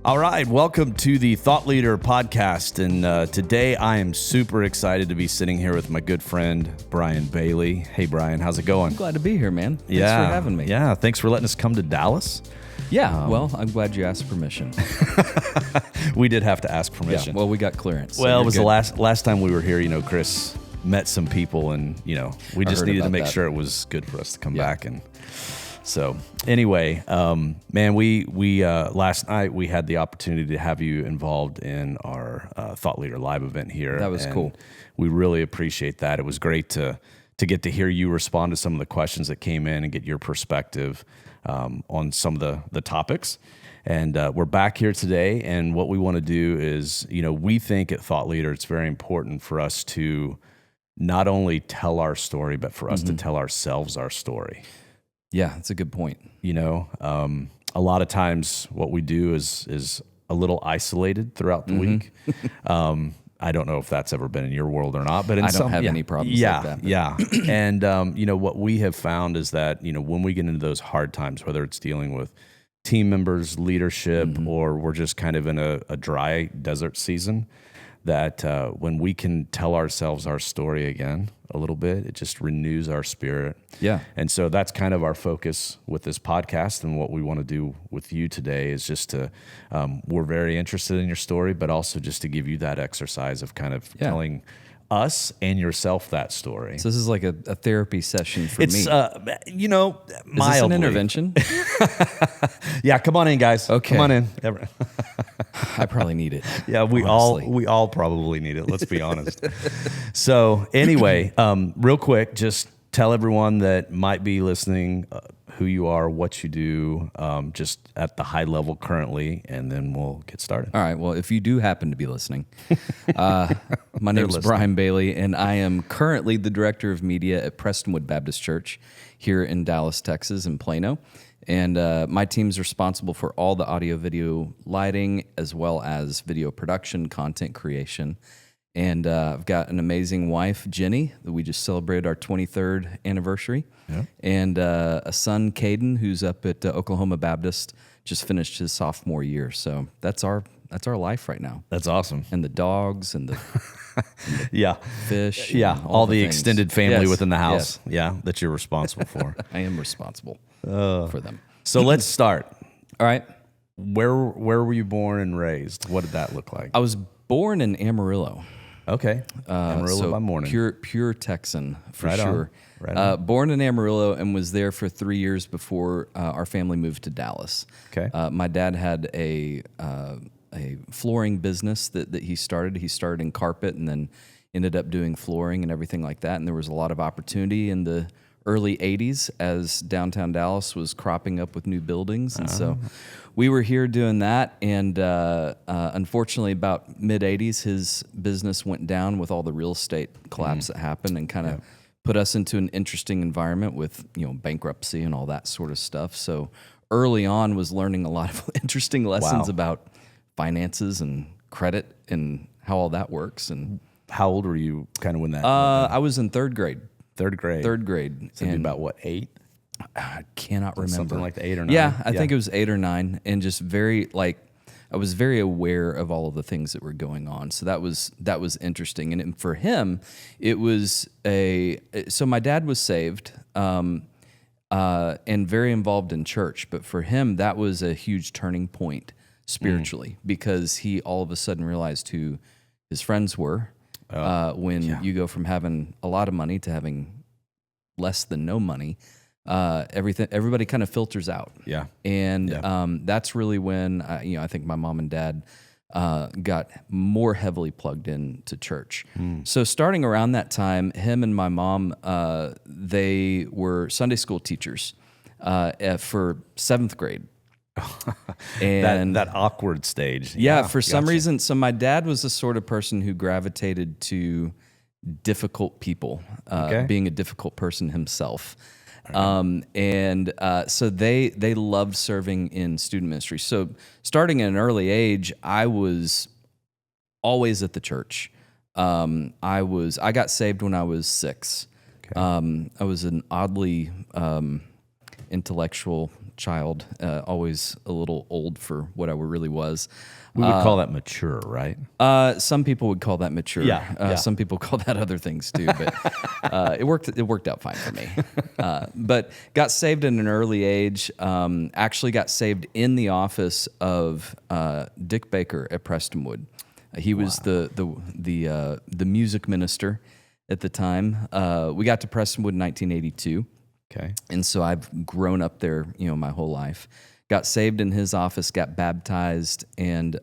All right, welcome to the Thought Leader podcast, and today I am super excited to be sitting here with my good friend, Bryan Bailey. Hey, Bryan, how's it going? I'm glad to be here, man. Thanks for having me. Yeah, thanks for letting us come to Dallas. Yeah, well, I'm glad you asked permission. We did have to ask permission. Yeah, well, we got clearance. So well, it was good. the last time we were here, Chris met some people, and, we just needed to make sure it was good for us to come back. And so anyway, man, we last night we had the opportunity to have you involved in our Thought Leader Live event here. That was cool. We really appreciate that. It was great to get to hear you respond to some of the questions that came in and get your perspective on some of the topics. And we're back here today, and what we want to do is, we think at Thought Leader it's very important for us to not only tell our story, but for us to tell ourselves our story. Yeah, that's a good point. A lot of times what we do is a little isolated throughout the week. I don't know if that's ever been in your world or not, but I don't have any problems like that. Yeah. And, what we have found is that, when we get into those hard times, whether it's dealing with team members, leadership, or we're just kind of in a dry desert season, that when we can tell ourselves our story again a little bit, it just renews our spirit. Yeah. And so that's kind of our focus with this podcast, and what we want to do with you today is just to, we're very interested in your story, but also just to give you that exercise of kind of telling us and yourself that story. So this is like a therapy session for me. It's, Is mildly. this an intervention? Yeah, come on in, guys. Okay. Come on in. I probably need it. Yeah, we all probably need it. Let's be honest. So anyway, real quick, just tell everyone that might be listening who you are, what you do, just at the high level currently, and then we'll get started. All right. Well, if you do happen to be listening, my name is Bryan Bailey, and I am currently the director of media at Prestonwood Baptist Church here in Dallas, Texas, in Plano. And my team's responsible for all the audio, video, lighting, as well as video production, content creation. And I've got an amazing wife, Jenny, that we just celebrated our 23rd anniversary. Yeah. And a son, Caden, who's up at Oklahoma Baptist, just finished his sophomore year. So that's our life right now. That's awesome. And the dogs and the fish. Yeah, all the things. Extended family Yes. within the house. Yes. Yeah, that you're responsible for. I am responsible for them. So let's start. All right. Where were you born and raised? What did that look like? I was born in Amarillo. Okay. Amarillo so by morning. Pure Texan for Right on. sure. Right on. Born in Amarillo and was there for 3 years before our family moved to Dallas. Okay. My dad had a flooring business that he started. He started in carpet and then ended up doing flooring and everything like that. And there was a lot of opportunity in the early 80s as downtown Dallas was cropping up with new buildings. And so we were here doing that. And unfortunately, about mid-80s, his business went down with all the real estate collapse that happened and kind of put us into an interesting environment with, bankruptcy and all that sort of stuff. So early on was learning a lot of interesting lessons about finances and credit and how all that works. And how old were you kind of when that? I was in third grade. Third grade. So and about what, 8? I cannot remember. Something like 8 or 9. Yeah, I think it was 8 or 9, and just very I was very aware of all of the things that were going on. So that was interesting. And for him, it was so my dad was saved and very involved in church, but for him that was a huge turning point spiritually because he all of a sudden realized who his friends were. When you go from having a lot of money to having less than no money, everybody kind of filters out. Yeah. And that's really when I think my mom and dad got more heavily plugged into church. So starting around that time, him and my mom, they were Sunday school teachers for 7th grade. And that awkward stage. Yeah, for some reason. So my dad was the sort of person who gravitated to difficult people, being a difficult person himself. So they loved serving in student ministry. So starting at an early age, I was always at the church. I got saved when I was 6. Okay. I was an oddly intellectual child, always a little old for what I really was. We would call that mature, right? Some people would call that mature. Yeah. Some people call that other things too, but it worked out fine for me. But got saved at an early age. Actually got saved in the office of Dick Baker at Prestonwood. He was the music minister at the time. We got to Prestonwood in 1982. Okay. And so I've grown up there, my whole life. Got saved in his office, got baptized, and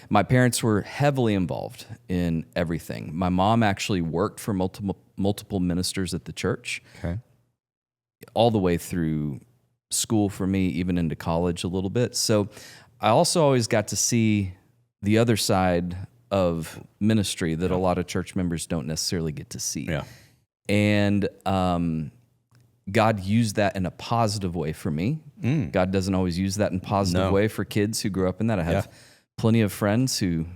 my parents were heavily involved in everything. My mom actually worked for multiple ministers at the church, Okay. all the way through school for me, even into college a little bit. So I also always got to see the other side of ministry that a lot of church members don't necessarily get to see. Yeah. And God used that in a positive way for me. God doesn't always use that in a positive way for kids who grew up in that. I have plenty of friends who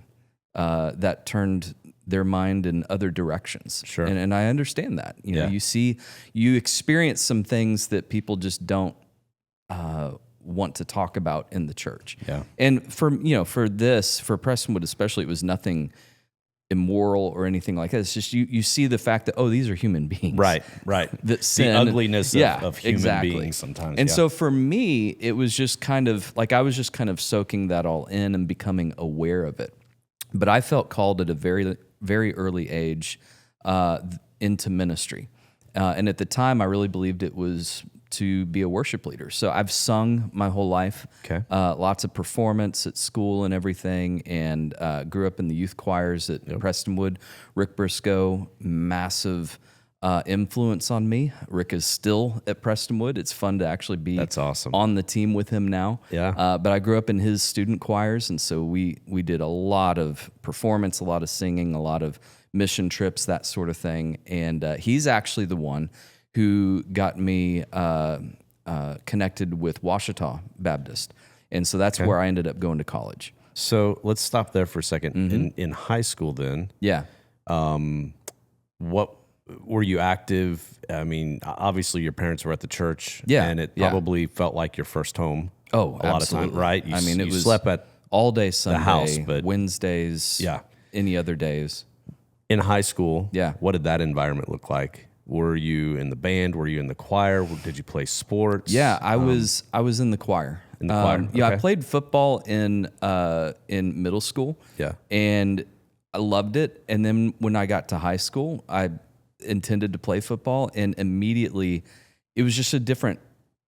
that turned their mind in other directions. Sure. And I understand that. You experience some things that people just don't want to talk about in the church. Yeah. And for Prestonwood especially, it was nothing immoral or anything like that. It's just you see the fact that, these are human beings. Right. That sin, the ugliness of human beings sometimes. And so for me, it was just kind of like I was just kind of soaking that all in and becoming aware of it. But I felt called at a very, very early age into ministry. And at the time, I really believed it was to be a worship leader. So I've sung my whole life, lots of performance at school and everything, and grew up in the youth choirs at Prestonwood. Rick Briscoe, massive influence on me. Rick is still at Prestonwood. It's fun to actually be That's awesome. on the team with him now. Yeah. But I grew up in his student choirs, and so we did a lot of performance, a lot of singing, a lot of mission trips, that sort of thing. And he's actually the one who got me connected with Washita Baptist. And so that's where I ended up going to college. So let's stop there for a second. In high school then, Yeah. what were you active? I mean, obviously your parents were at the church, and it Yeah. probably felt like your first home. Oh, a lot of absolutely. time, right? It was slept at all day Sunday, house, but- Wednesdays, any other days. in high school. Yeah. What did that environment look like? Were you in the band? Were you in the choir? Did you play sports? Yeah, I was in the choir. In the choir, Yeah, I okay. played football in middle school. Yeah. And I loved it. And then when I got to high school, I intended to play football, and immediately it was just a different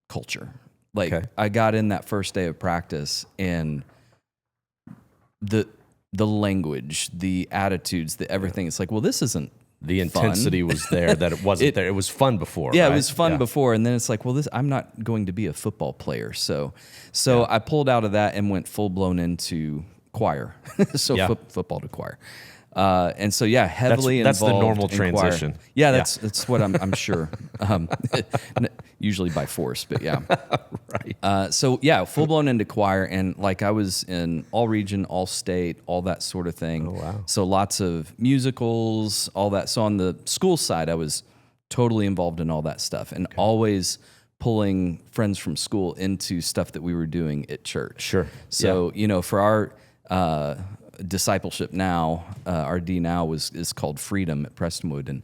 culture. Like I got in that first day of practice, and the language, the attitudes, the everything. It's like, well, this isn't The fun. intensity was there that it wasn't there. It was fun before. Yeah, right? it was fun before, and then it's like, well, I'm not going to be a football player. So I pulled out of that and went full blown into choir. Football to choir. And so, heavily That's the involved normal in choir. transition. Yeah, that's what I'm sure. Usually by force, but yeah. Right. Full blown into choir, and like I was in all region, all state, all that sort of thing. Oh, wow. So lots of musicals, all that. So on the school side, I was totally involved in all that stuff, and always pulling friends from school into stuff that we were doing at church. Sure. So for our discipleship now, our D now is called Freedom at Prestonwood, and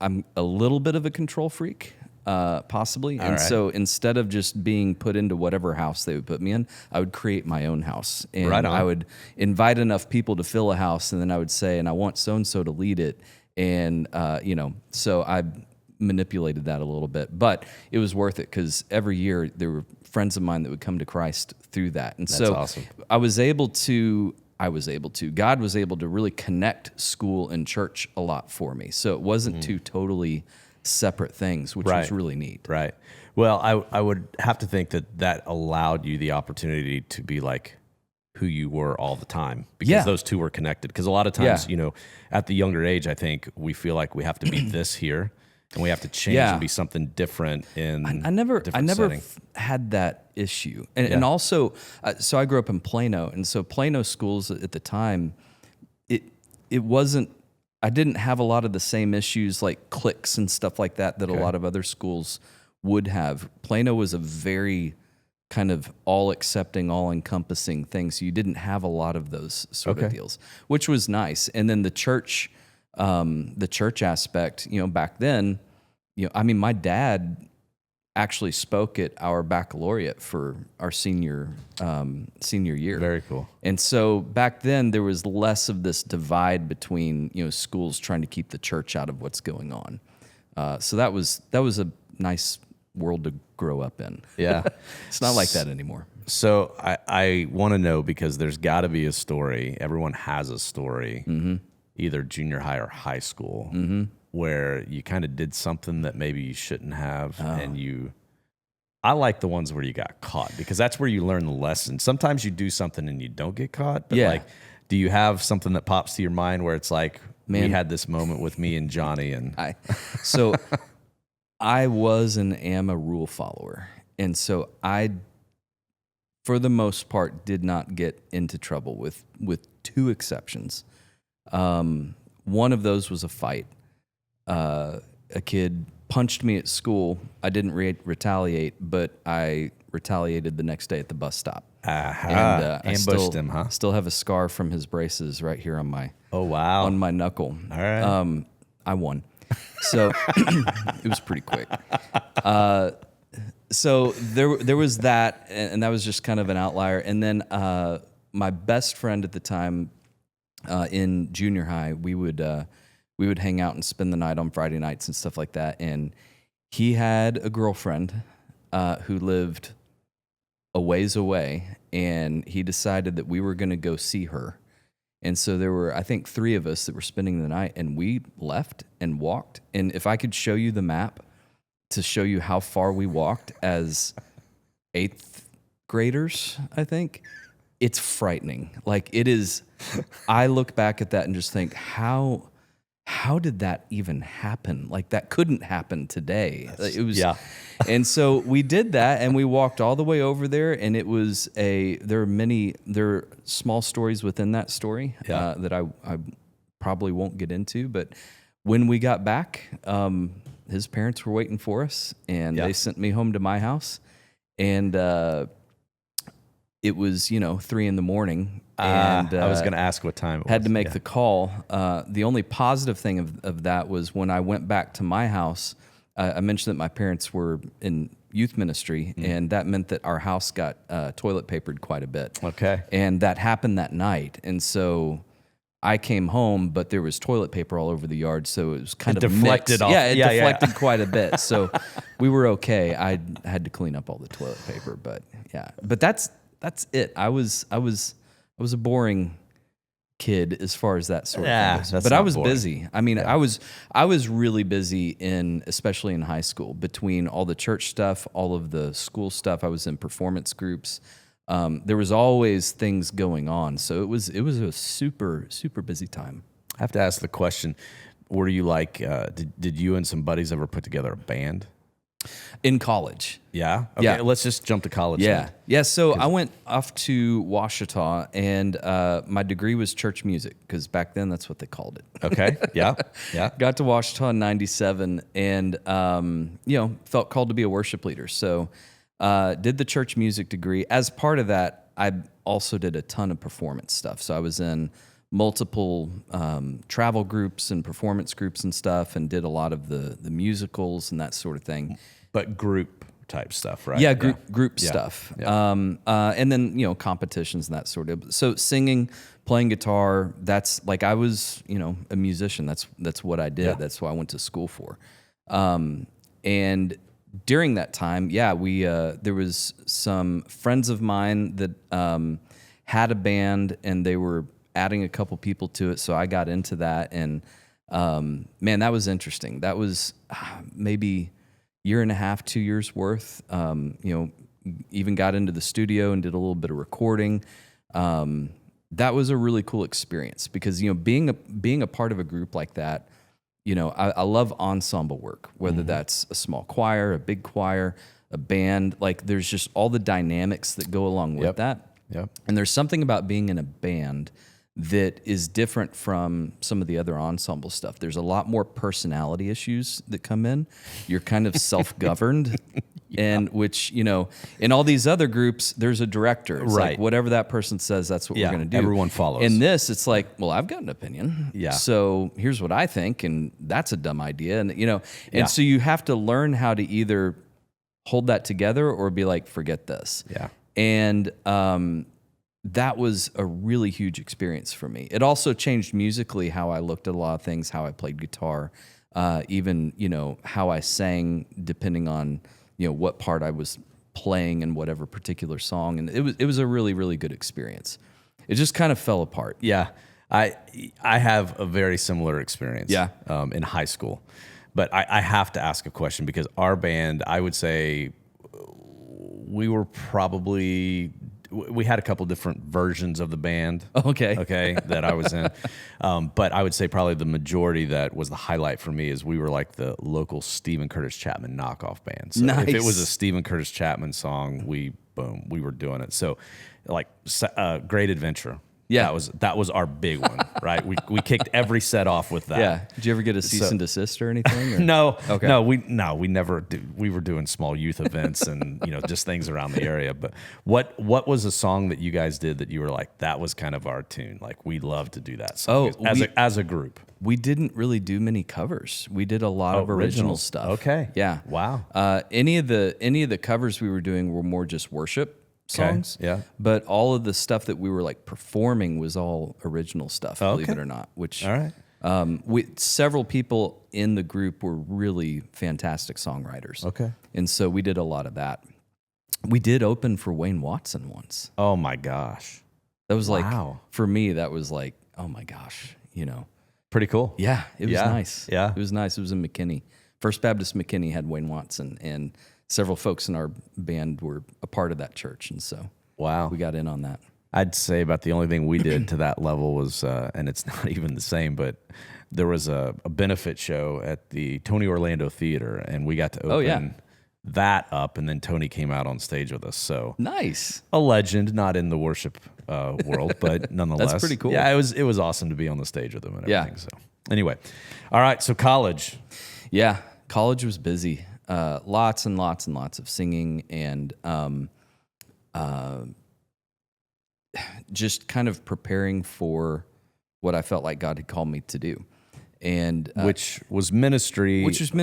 I'm a little bit of a control freak. Possibly. And so instead of just being put into whatever house they would put me in, I would create my own house. And Right on. I would invite enough people to fill a house, and then I would say, and I want so-and-so to lead it. And, so I manipulated that a little bit. But it was worth it because every year there were friends of mine that would come to Christ through that. And That's awesome. God was able to really connect school and church a lot for me. So it wasn't two totally separate things, which was really neat. Right. Well, I would have to think that allowed you the opportunity to be like who you were all the time, because those two were connected. Because a lot of times, at the younger age, I think we feel like we have to be this here, and we have to change and be something different in I never setting. had that issue. And also, so I grew up in Plano, and so Plano schools at the time, it wasn't, I didn't have a lot of the same issues like cliques and stuff like that a lot of other schools would have. Plano was a very kind of all accepting, all encompassing thing. So you didn't have a lot of those sort of deals, which was nice. And then the church aspect, back then, I mean, my dad actually spoke at our baccalaureate for our senior year. Very cool. And so back then there was less of this divide between, schools trying to keep the church out of what's going on. So that was a nice world to grow up in. Yeah. It's not like that anymore. So I want to know, because there's got to be a story. Everyone has a story, either junior high or high school, where you kind of did something that maybe you shouldn't have, and I like the ones where you got caught, because that's where you learn the lesson. Sometimes you do something and you don't get caught, but like, do you have something that pops to your mind where it's like, we had this moment with me and Johnny, and I was and am a rule follower. And so I, for the most part, did not get into trouble with two exceptions. One of those was a fight. A kid punched me at school. I didn't retaliate, but I retaliated the next day at the bus stop. And ambushed him, huh? Still have a scar from his braces right here on my on my knuckle. All right. I won. So it was pretty quick. So there was that, and that was just kind of an outlier. And then my best friend at the time in junior high, we would hang out and spend the night on Friday nights and stuff like that. And he had a girlfriend who lived a ways away, and he decided that we were going to go see her. And so there were, I think, 3 of us that were spending the night, and we left and walked. And if I could show you the map to show you how far we walked as 8th graders, I think, it's frightening. Like, it is, I look back at that and just think, how did that even happen? Like, that couldn't happen today. It was, and so we did that, and we walked all the way over there, and it was there are small stories within that story that I probably won't get into, but when we got back, his parents were waiting for us, and they sent me home to my house, and it was 3 a.m. And I was going to ask what time it was. Had to make the call. The only positive thing of that was when I went back to my house, I mentioned that my parents were in youth ministry, and that meant that our house got toilet papered quite a bit. Okay. And that happened that night. And so I came home, but there was toilet paper all over the yard, so it was kind of deflected mixed. off. Yeah, it deflected quite a bit. So we were okay. I had to clean up all the toilet paper, but that's it. I was a boring kid as far as that sort of thing goes. But I was busy. I mean, I was really busy especially in high school, between all the church stuff, all of the school stuff. I was in performance groups. There was always things going on. So it was a super, super busy time. I have to ask the question, were you like, did you and some buddies ever put together a band? In college. Yeah? Okay, Yeah. let's just jump to college. Yeah. then. Yeah. So I went off to Washita, and my degree was church music, because back then that's what they called it. Okay. Yeah. Yeah. Got to Washita in 97, and felt called to be a worship leader. So did the church music degree. As part of that, I also did a ton of performance stuff. So I was in multiple travel groups and performance groups and stuff, and did a lot of the musicals and that sort of thing. But group type stuff, right? Yeah, group stuff. Yeah. And then, competitions and that sort of. So singing, playing guitar, that's like, I was, a musician. That's what I did. Yeah. That's what I went to school for. And during that time, there was some friends of mine that had a band, and they were adding a couple people to it. So I got into that, and man, that was interesting. That was maybe year and a half, 2 years worth. Even got into the studio and did a little bit of recording. That was a really cool experience, because being a part of a group like that, I love ensemble work, whether that's a small choir, a big choir, a band. Like, there's just all the dynamics that go along with that. Yep. And there's something about being in a band that is different from some of the other ensemble stuff. There's a lot more personality issues that come in. You're kind of self-governed. And which, in all these other groups, there's a director. It's Right. like whatever that person says, that's what we're going to do. Everyone follows. In this, it's like, well, I've got an opinion. Yeah. So here's what I think, and that's a dumb idea. And Yeah. so you have to learn how to either hold that together or be like, forget this. Yeah. And that was a really huge experience for me. It also changed musically how I looked at a lot of things, how I played guitar, even how I sang, depending on what part I was playing in whatever particular song. And it was a really, really good experience. It just kind of fell apart. Yeah, I have a very similar experience. Yeah. In high school, but I have to ask a question because our band, I would say, we had a couple different versions of the band. Okay. That I was in, but I would say probably the majority that was the highlight for me is we were like the local Stephen Curtis Chapman knockoff band. So Nice. if it was a Stephen Curtis Chapman song, we were doing it. So like Great Adventure. Yeah. that was our big one, right? We kicked every set off with that. Yeah. Did you ever get a cease and desist or anything? Or? No, Okay. no, we never did. We were doing small youth events and just things around the area. But what was a song that you guys did that you were like, that was kind of our tune? Like we love to do that song as a group. We didn't really do many covers. We did a lot of original stuff. Okay. Yeah. Wow. Any of the covers we were doing were more just worship songs. Yeah. But all of the stuff that we were like performing was all original stuff, believe it or not. Which All right. several people in the group were really fantastic songwriters. Okay. And so we did a lot of that. We did open for Wayne Watson once. Oh my gosh. That was like, Wow. for me, that was like, oh my gosh, Pretty cool. Yeah, it was Yeah. nice. Yeah. It was nice. It was in McKinney. First Baptist McKinney had Wayne Watson, and several folks in our band were a part of that church. And so Wow. we got in on that. I'd say about the only thing we did to that level was, and it's not even the same, but there was a benefit show at the Tony Orlando Theater, and we got to open that up, and then Tony came out on stage with us. So Nice. a legend, not in the worship world, but nonetheless, That's pretty cool. Yeah, it was awesome to be on the stage with him and Yeah. everything. So anyway, all right. So college, Yeah, college was busy. Lots and lots and lots of singing and just kind of preparing for what I felt like God had called me to do. And which was ministry, worship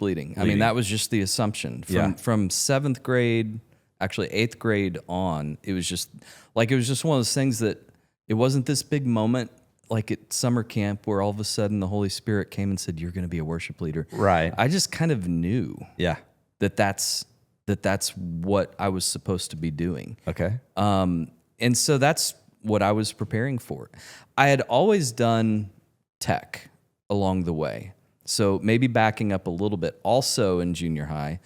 leading. I mean, that was just the assumption from 7th grade, actually 8th grade on. It was just one of those things that it wasn't this big moment like at summer camp where all of a sudden the Holy Spirit came and said, "You're going to be a worship leader." Right. I just kind of knew yeah. that's what I was supposed to be doing. Okay. And so that's what I was preparing for. I had always done tech along the way. So maybe backing up a little bit, also in junior high,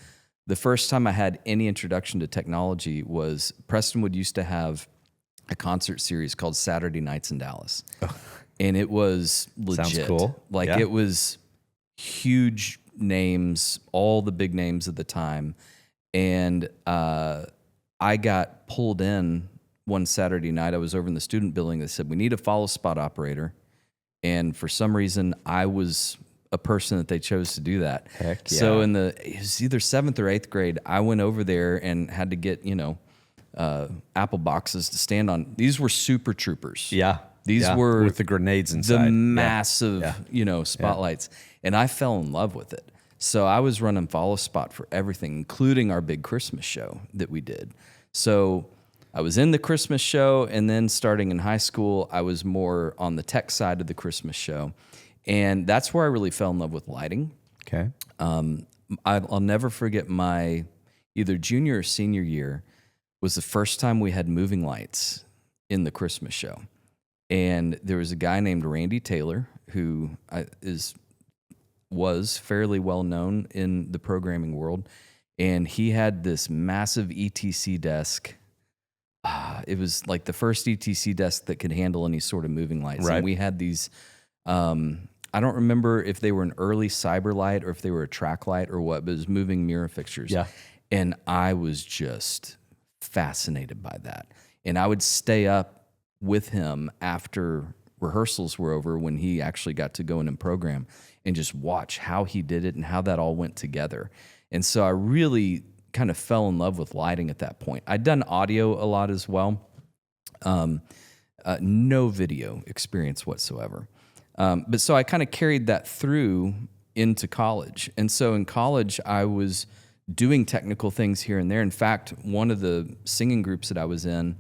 the first time I had any introduction to technology was Prestonwood used to have a concert series called Saturday Nights in Dallas. And it was legit. Sounds cool. Like Yeah. it was huge names, all the big names at the time. And I got pulled in one Saturday night. I was over in the student building. They said, we need a follow spot operator. And for some reason, I was a person that they chose to do that. Heck yeah. So it was either 7th or 8th grade, I went over there and had to get, apple boxes to stand on. These were Super Troopers. Yeah. These Yeah. were with the grenades inside. the massive, spotlights. And I fell in love with it. So I was running follow spot for everything, including our big Christmas show that we did. So I was in the Christmas show, and then starting in high school, I was more on the tech side of the Christmas show. And that's where I really fell in love with lighting. Okay. I'll never forget my either junior or senior year was the first time we had moving lights in the Christmas show. And there was a guy named Randy Taylor who was fairly well known in the programming world. And he had this massive ETC desk. It was like the first ETC desk that could handle any sort of moving lights. Right. And we had these, I don't remember if they were an early cyber light or if they were a track light or what, but it was moving mirror fixtures. Yeah. And I was just fascinated by that. And I would stay up with him after rehearsals were over, when he actually got to go in and program, and just watch how he did it and how that all went together. And so I really kind of fell in love with lighting at that point. I'd done audio a lot as well. No video experience whatsoever. But so I kind of carried that through into college. And so in college, I was doing technical things here and there. In fact, one of the singing groups that I was in,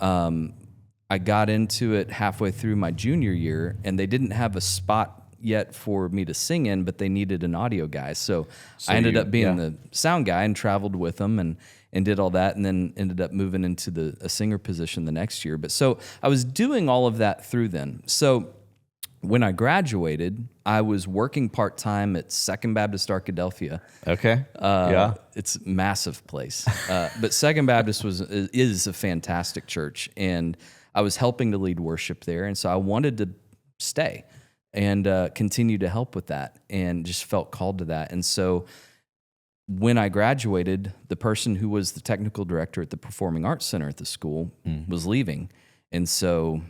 I got into it halfway through my junior year, and they didn't have a spot yet for me to sing in, but they needed an audio guy. So I ended up being the sound guy and traveled with them and did all that, and then ended up moving into a singer position the next year. But so I was doing all of that through then. So when I graduated, I was working part-time at Second Baptist Arkadelphia. Okay. It's a massive place. But Second Baptist is a fantastic church, and I was helping to lead worship there. And so I wanted to stay and continue to help with that, and just felt called to that. And so when I graduated, the person who was the technical director at the Performing Arts Center at the school was leaving. And so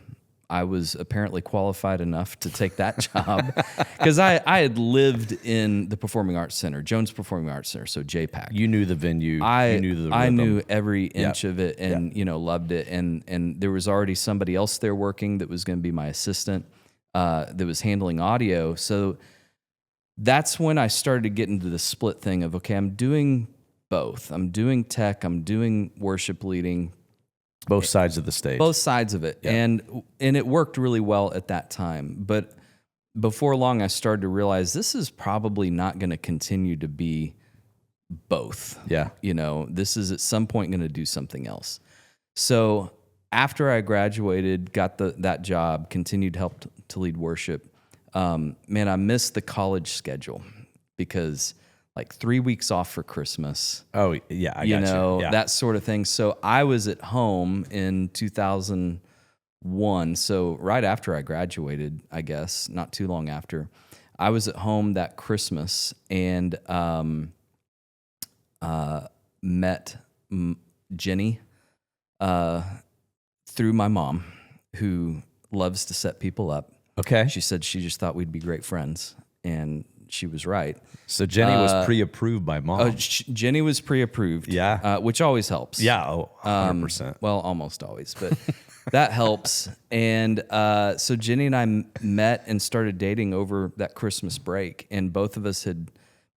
I was apparently qualified enough to take that job, because I had lived in the Performing Arts Center, Jones Performing Arts Center, so JPAC. You knew the venue. You knew the rhythm. I knew every inch of it, and loved it. And there was already somebody else there working that was going to be my assistant, that was handling audio. So that's when I started to get into the split thing of, okay, I'm doing both. I'm doing tech, I'm doing worship leading. Both sides of the stage. Both sides of it. Yeah. And it worked really well at that time. But before long, I started to realize this is probably not going to continue to be both. Yeah. This is at some point going to do something else. So after I graduated, got that job, continued to help to lead worship, I missed the college schedule, because like 3 weeks off for Christmas. Oh, yeah, I got you. Yeah. That sort of thing. So I was at home in 2001. So right after I graduated, I guess, not too long after, I was at home that Christmas, and met Jenny through my mom, who loves to set people up. Okay. She said she just thought we'd be great friends, and she was right. So Jenny was pre-approved by mom. Jenny was pre-approved. Yeah. Which always helps. Yeah, 100%. Well, almost always, but that helps. And so Jenny and I met and started dating over that Christmas break, and both of us had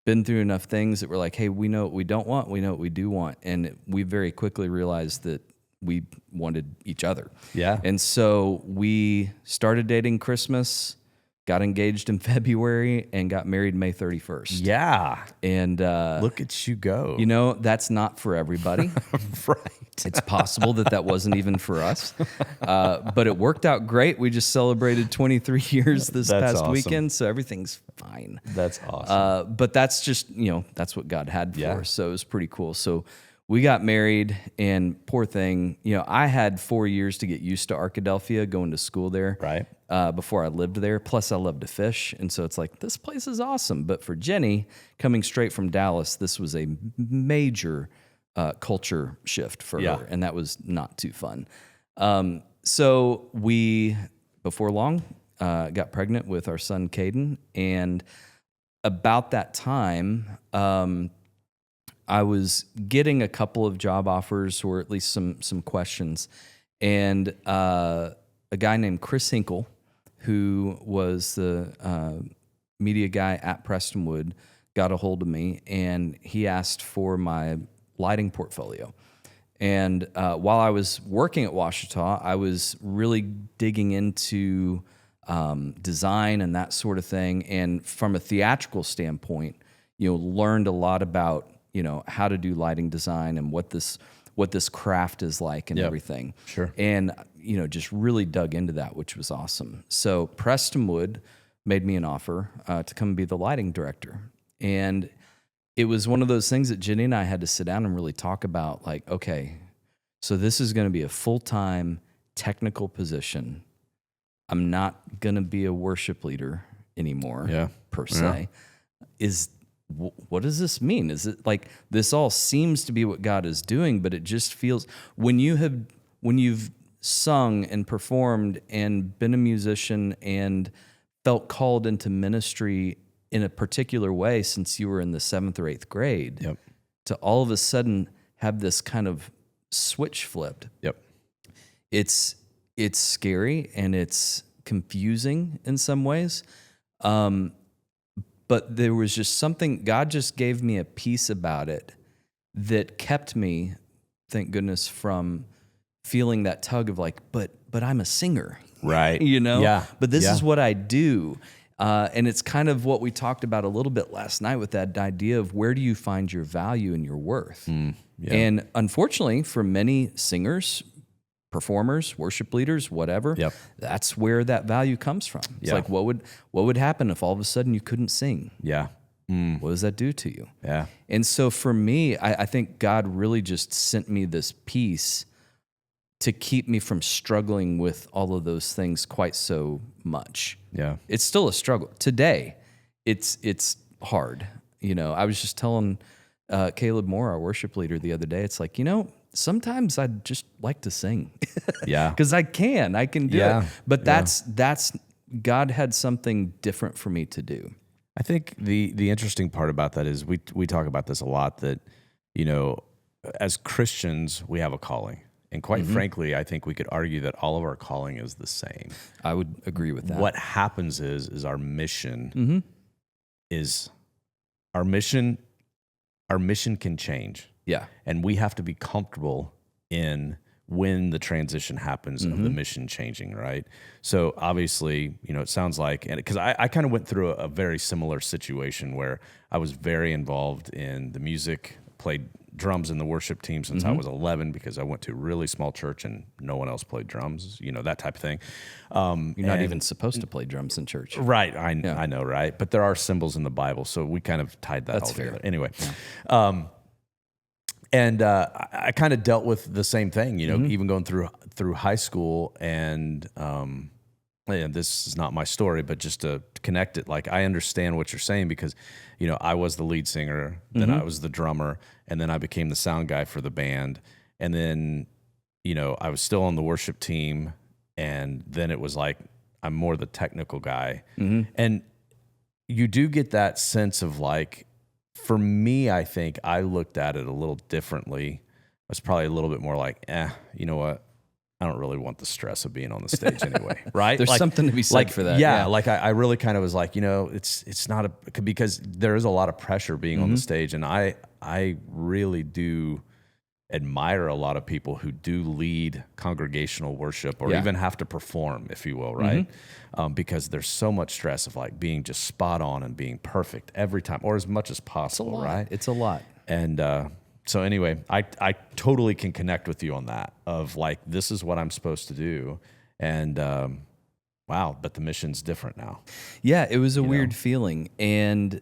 been through enough things that we're like, hey, we know what we don't want, we know what we do want. And we very quickly realized that we wanted each other. Yeah. And so we started dating Christmas, got engaged in February, and got married May 31st. Yeah. And look at you go. That's not for everybody. Right. It's possible that wasn't even for us. But it worked out great. We just celebrated 23 years this past awesome. weekend, so everything's fine. That's awesome. But that's just, that's what God had for us. So it was pretty cool. So we got married, and poor thing, I had 4 years to get used to Arkadelphia, going to school there. Right. Before I lived there. Plus, I love to fish. And so it's like, this place is awesome. But for Jenny, coming straight from Dallas, this was a major culture shift for her. And that was not too fun. So we, before long, got pregnant with our son, Caden. And about that time, I was getting a couple of job offers, or at least some questions. And a guy named Chris Hinkle, who was the media guy at Prestonwood, got a hold of me, and he asked for my lighting portfolio. And while I was working at Ouachita, I was really digging into design and that sort of thing. And from a theatrical standpoint, learned a lot about, how to do lighting design and what this craft is like and everything. Sure. And, just really dug into that, which was awesome. So Prestonwood made me an offer to come be the lighting director. And it was one of those things that Jenny and I had to sit down and really talk about, like, okay, so this is going to be a full-time technical position. I'm not going to be a worship leader anymore, per se. What does this mean? Is it like, this all seems to be what God is doing, but it just feels, when you've sung and performed and been a musician and felt called into ministry in a particular way since you were in the 7th or 8th grade, Yep. to all of a sudden have this kind of switch flipped. Yep. It's scary and it's confusing in some ways. But there was just something, God just gave me a peace about it that kept me, thank goodness, from feeling that tug of like, but I'm a singer. Right. You know? Yeah. But this Yeah. is what I do. And it's kind of what we talked about a little bit last night with that idea of where do you find your value and your worth? Yeah. And unfortunately, for many singers, performers, worship leaders, whatever, Yep. that's where that value comes from. It's Yeah. like, what would happen if all of a sudden you couldn't sing? Yeah. What does that do to you? Yeah. And so for me, I think God really just sent me this peace to keep me from struggling with all of those things quite so much. Yeah. It's still a struggle. Today, it's hard. You know, I was just telling Caleb Moore, our worship leader, the other day, it's like, sometimes I'd just like to sing. Yeah. Because I can do Yeah. it. But that's God had something different for me to do. I think the interesting part about that is we talk about this a lot, that, as Christians, we have a calling. And quite frankly, I think we could argue that all of our calling is the same. I would agree with that. What happens is our mission is our mission can change. Yeah. And we have to be comfortable in when the transition happens of the mission changing, right? So obviously, it sounds like, and because I kind of went through a very similar situation where I was very involved in the music, played drums in the worship team since I was 11 because I went to a really small church and no one else played drums, that type of thing. You're not even supposed to play drums in church. Right, I know, right? But there are symbols in the Bible, so we kind of tied that all together. Fair. Anyway, and I kind of dealt with the same thing, even going through high school, and this is not my story, but just to connect it, like I understand what you're saying because, I was the lead singer, then I was the drummer, and then I became the sound guy for the band, and then, I was still on the worship team, and then it was like I'm more the technical guy, and you do get that sense of like, for me, I think I looked at it a little differently. I was probably a little bit more like, you know what? I don't really want the stress of being on the stage anyway, right? There's something to be said for that. Yeah, like I really kind of was like, it's not because there is a lot of pressure being on the stage, and I really do admire a lot of people who do lead congregational worship or even have to perform, if you will, right? Because there's so much stress of like being just spot on and being perfect every time or as much as possible, right? It's a lot. And so anyway, I totally can connect with you on that of like, this is what I'm supposed to do. And wow, but the mission's different now. Yeah, it was a weird feeling. And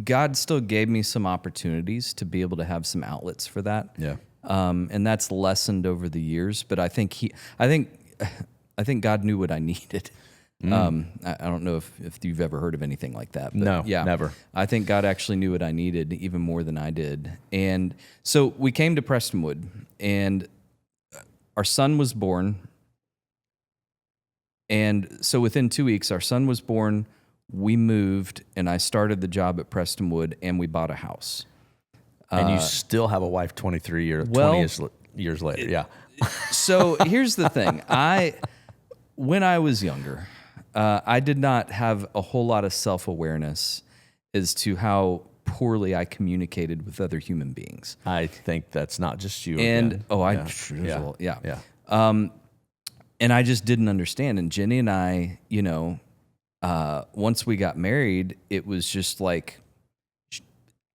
God still gave me some opportunities to be able to have some outlets for that. Yeah. And that's lessened over the years, but I think God knew what I needed. I don't know if you've ever heard of anything like that. But No, yeah, never. I think God actually knew what I needed even more than I did. And so we came to Prestonwood, and our son was born. And so within 2 weeks, our son was born. We moved, and I started the job at Prestonwood, and we bought a house. And you still have a wife 20 years later. Yeah. So here's the thing. When I was younger, I did not have a whole lot of self-awareness as to how poorly I communicated with other human beings. I think that's not just you. And again. yeah. And I just didn't understand. And Jenny and I, once we got married, it was just like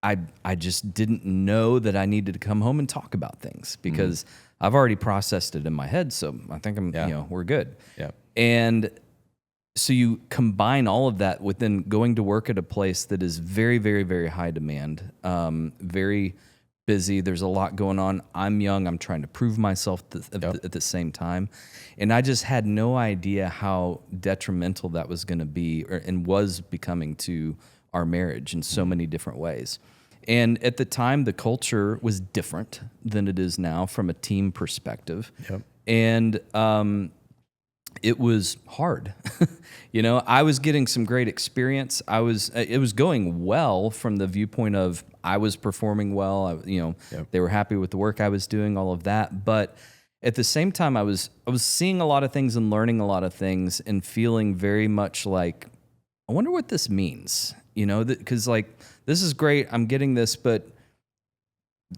I just didn't know that I needed to come home and talk about things because I've already processed it in my head. So I think we're good. Yeah. And so you combine all of that with then going to work at a place that is very, very, very high demand, very busy. There's a lot going on. I'm young. I'm trying to prove myself at the same time. And I just had no idea how detrimental that was going to be and was becoming to our marriage in so many different ways. And at the time, the culture was different than it is now from a team perspective. Yep. And it was hard. I was getting some great experience. It was going well from the viewpoint of I was performing well. They were happy with the work I was doing, all of that. But at the same time, I was seeing a lot of things and learning a lot of things and feeling very much like, I wonder what this means, because like, this is great. I'm getting this, but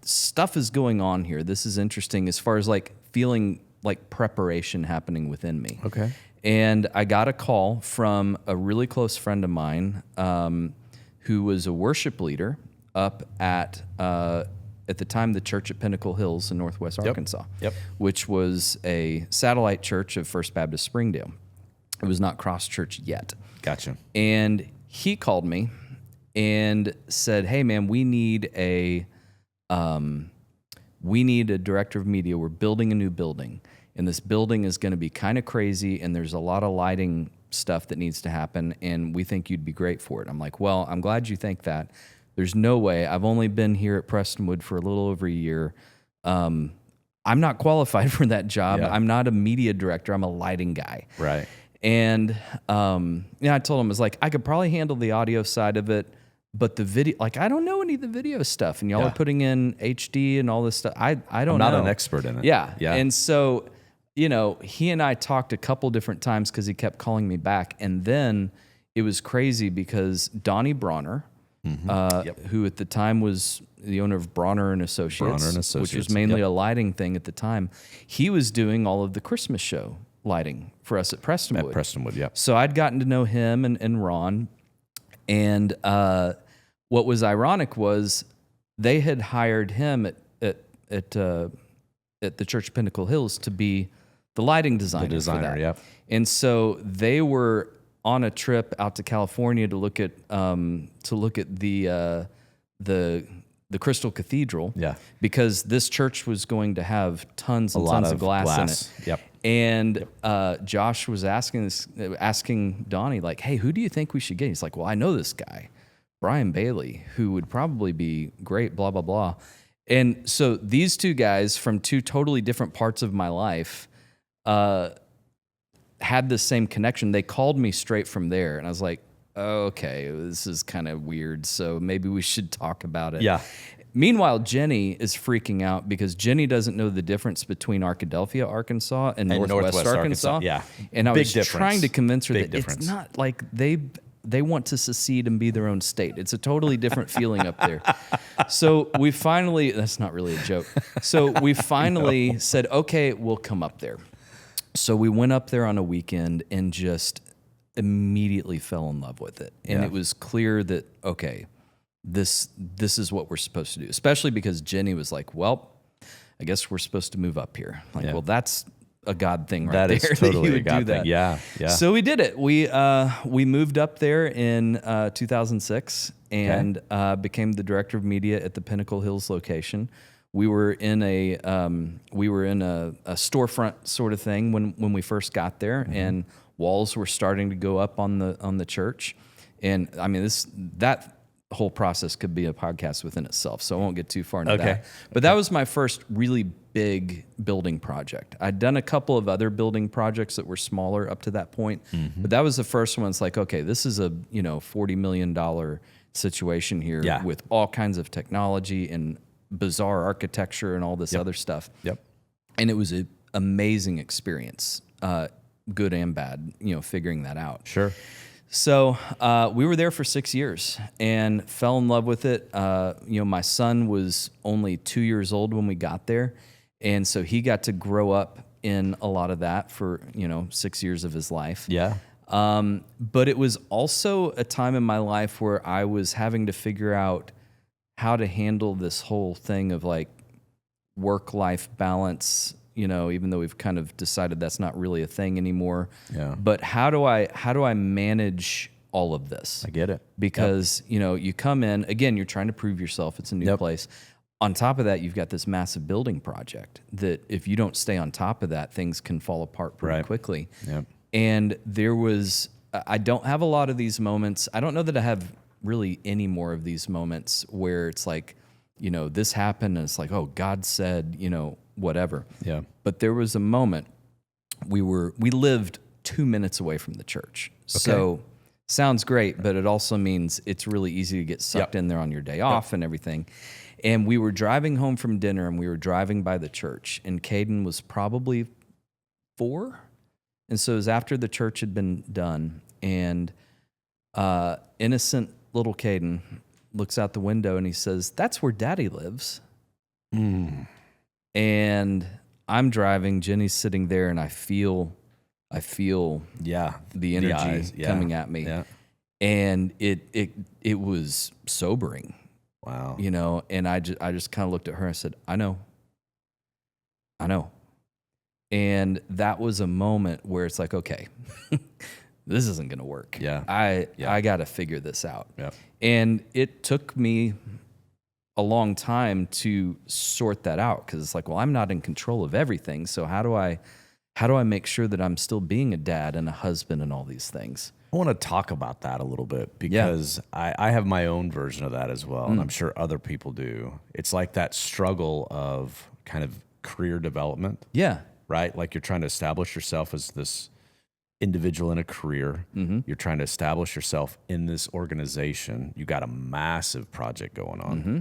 stuff is going on here. This is interesting as far as like feeling like preparation happening within me. Okay. And I got a call from a really close friend of mine who was a worship leader up at the time, the church at Pinnacle Hills in Northwest Arkansas, which was a satellite church of First Baptist Springdale. It was not Cross Church yet. Gotcha. And he called me and said, "Hey, man, we need a director of media. We're building a new building, and this building is going to be kind of crazy, and there's a lot of lighting stuff that needs to happen, and we think you'd be great for it." I'm like, "Well, I'm glad you think that. There's no way. I've only been here at Prestonwood for a little over a year. I'm not qualified for that job. Yeah. I'm not a media director. I'm a lighting guy." Right. And I told him, I was like, I could probably handle the audio side of it, but the video, like, I don't know any of the video stuff, and y'all are putting in HD and all this stuff. I don't know. I'm not an expert in it. Yeah. Yeah. And so, he and I talked a couple different times because he kept calling me back. And then it was crazy because Donnie Bronner, who at the time was the owner of Bronner and Associates, which was mainly a lighting thing at the time, he was doing all of the Christmas show lighting for us at Prestonwood. At Prestonwood, yeah. So I'd gotten to know him and Ron. And what was ironic was they had hired him at the Church of Pinnacle Hills to be the lighting designer. For that. Yeah. And so they were on a trip out to California to look at the Crystal Cathedral. Yeah. Because this church was going to have tons and tons of glass in it. Yep. And Josh was asking Donnie, like, "Hey, who do you think we should get?" He's like, "Well, I know this guy, Bryan Bailey, who would probably be great, blah, blah, blah." And so these two guys from two totally different parts of my life had the same connection. They called me straight from there, and I was like, "Okay, this is kind of weird, so maybe we should talk about it." Yeah. Meanwhile, Jenny is freaking out because Jenny doesn't know the difference between Arkadelphia, Arkansas, and Northwest Arkansas. Yeah. And I Big was difference. trying to convince her Big that difference. it's not like they want to secede and be their own state. It's a totally different feeling up there. So we finally, that's not really a joke. So we finally said, "Okay, we'll come up there." So we went up there on a weekend and just immediately fell in love with it. And it was clear that, okay, this is what we're supposed to do, especially because Jenny was like, "Well, I guess we're supposed to move up here." Like, well, that's a God thing right there. That is totally you a would God do that. thing. Yeah, yeah. So we did it. We moved up there in 2006 and became the director of media at the Pinnacle Hills location. We were in a storefront sort of thing when we first got there, and walls were starting to go up on the church. And I mean, that whole process could be a podcast within itself, so I won't get too far into that. But that was my first really big building project. I'd done a couple of other building projects that were smaller up to that point, but that was the first one. It's like, okay, this is a $40 million situation here with all kinds of technology and bizarre architecture and all this other stuff. Yep. And it was an amazing experience, good and bad, figuring that out. Sure. So we were there for 6 years and fell in love with it. My son was only 2 years old when we got there, and so he got to grow up in a lot of that for 6 years of his life. Yeah. But it was also a time in my life where I was having to figure out how to handle this whole thing of like work-life balance. Even though we've kind of decided that's not really a thing anymore. Yeah. But how do I manage all of this? I get it. Because, you come in, again, you're trying to prove yourself. It's a new place. On top of that, you've got this massive building project that if you don't stay on top of that, things can fall apart pretty quickly. Yep. And I don't have a lot of these moments. I don't know that I have really any more of these moments where it's like, this happened and it's like, oh, God said, whatever. Yeah. But there was a moment we lived 2 minutes away from the church. So sounds great, but it also means it's really easy to get sucked in there on your day off and everything. And we were driving home from dinner and we were driving by the church, and Caden was probably 4. And so it was after the church had been done, and innocent little Caden looks out the window and he says, "That's where Daddy lives." And I'm driving, Jenny's sitting there, and I feel the energy coming at me. Yeah. And it was sobering. Wow. And I just kind of looked at her and I said, I know. And that was a moment where it's like, okay, this isn't going to work. Yeah. I got to figure this out. Yeah. And it took me a long time to sort that out, because it's like, well, I'm not in control of everything. So how do I make sure that I'm still being a dad and a husband and all these things? I want to talk about that a little bit, because I have my own version of that as well, and I'm sure other people do. It's like that struggle of kind of career development. Yeah. Right? Like you're trying to establish yourself as this individual in a career. Mm-hmm. You're trying to establish yourself in this organization. You got a massive project going on. Mm-hmm.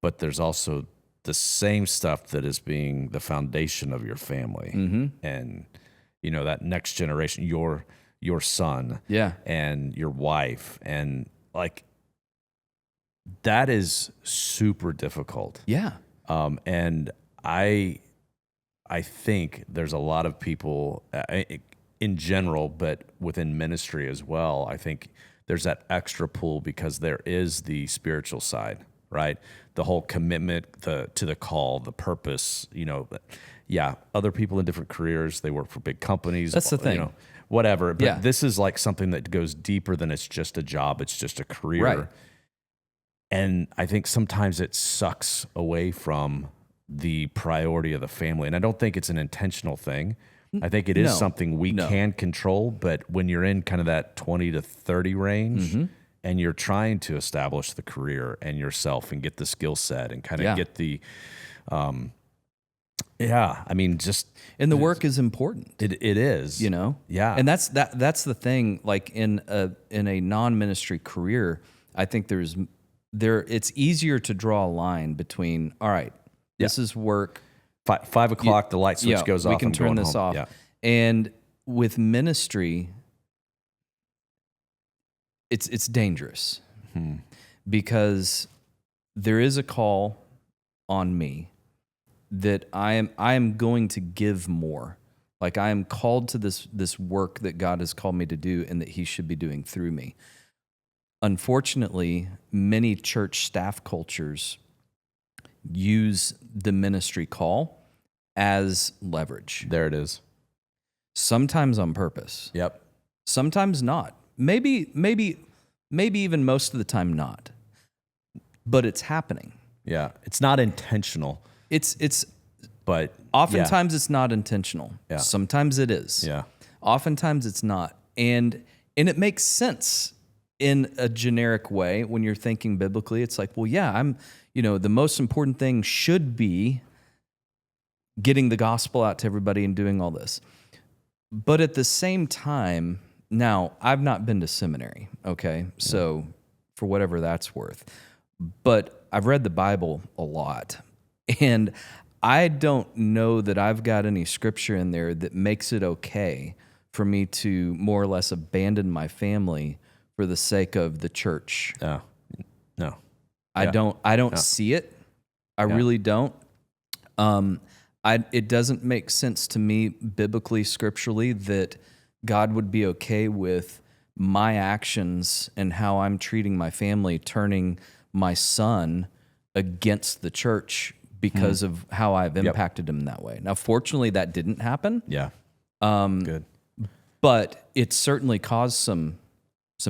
But there's also the same stuff that is being the foundation of your family. Mm-hmm. And, that next generation, your son and your wife. And like, that is super difficult. Yeah. And I think there's a lot of people in general, but within ministry as well. I think there's that extra pull because there is the spiritual side, right? The whole commitment to the call, the purpose, other people in different careers, they work for big companies. That's the thing. Whatever. But this is like something that goes deeper than it's just a job. It's just a career. Right. And I think sometimes it sucks away from the priority of the family. And I don't think it's an intentional thing. I think it is something we can control. But when you're in kind of that 20 to 30 range and you're trying to establish the career and yourself and get the skill set and kind of get the, just. And the work is important. It is. Yeah. And that's the thing, like in a non-ministry career, I think it's easier to draw a line between, all right, this is work. 5 o'clock, the light switch goes off. We can turn this off. Yeah. And with ministry, it's dangerous because there is a call on me that I am going to give more. Like I am called to this work that God has called me to do and that He should be doing through me. Unfortunately, many church staff cultures use the ministry call as leverage. There it is. Sometimes on purpose. Yep. Sometimes not. Maybe even most of the time not. But it's happening. Yeah. It's not intentional. But oftentimes it's not intentional. Yeah. Sometimes it is. Yeah. Oftentimes it's not. And it makes sense in a generic way when you're thinking biblically. It's like, well, yeah, the most important thing should be getting the gospel out to everybody and doing all this. But at the same time, now I've not been to seminary, okay? So for whatever that's worth. But I've read the Bible a lot. And I don't know that I've got any scripture in there that makes it okay for me to more or less abandon my family for the sake of the church. No. I don't see it. I really don't. It doesn't make sense to me biblically, scripturally, that God would be okay with my actions and how I'm treating my family, turning my son against the church because of how I've impacted him that way. Now, fortunately, that didn't happen. Yeah. Good. But it certainly caused some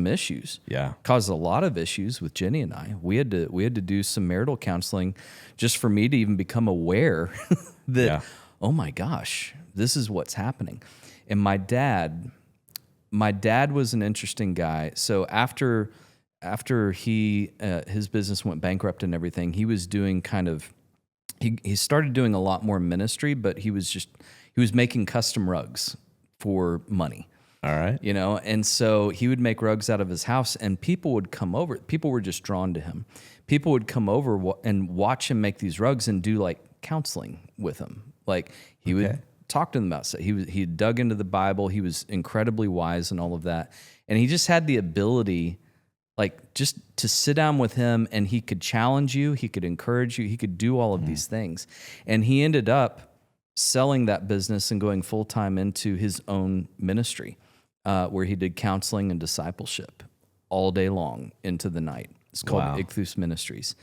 issues. Yeah. Caused a lot of issues with Jenny and I. We had to do some marital counseling just for me to even become aware that, oh my gosh, this is what's happening. And my dad my dad was an interesting guy. So after he his business went bankrupt and everything, he was doing he started doing a lot more ministry, but he was making custom rugs for money. All right. And so he would make rugs out of his house, and people would come over. People were just drawn to him. People would come over and watch him make these rugs and do like counseling with him. Like he would talk to them about stuff. He had dug into the Bible. He was incredibly wise and all of that. And he just had the ability, like, just to sit down with him, and he could challenge you. He could encourage you. He could do all of these things. And he ended up selling that business and going full-time into his own ministry, where he did counseling and discipleship all day long into the night. It's called Ichthus Ministries.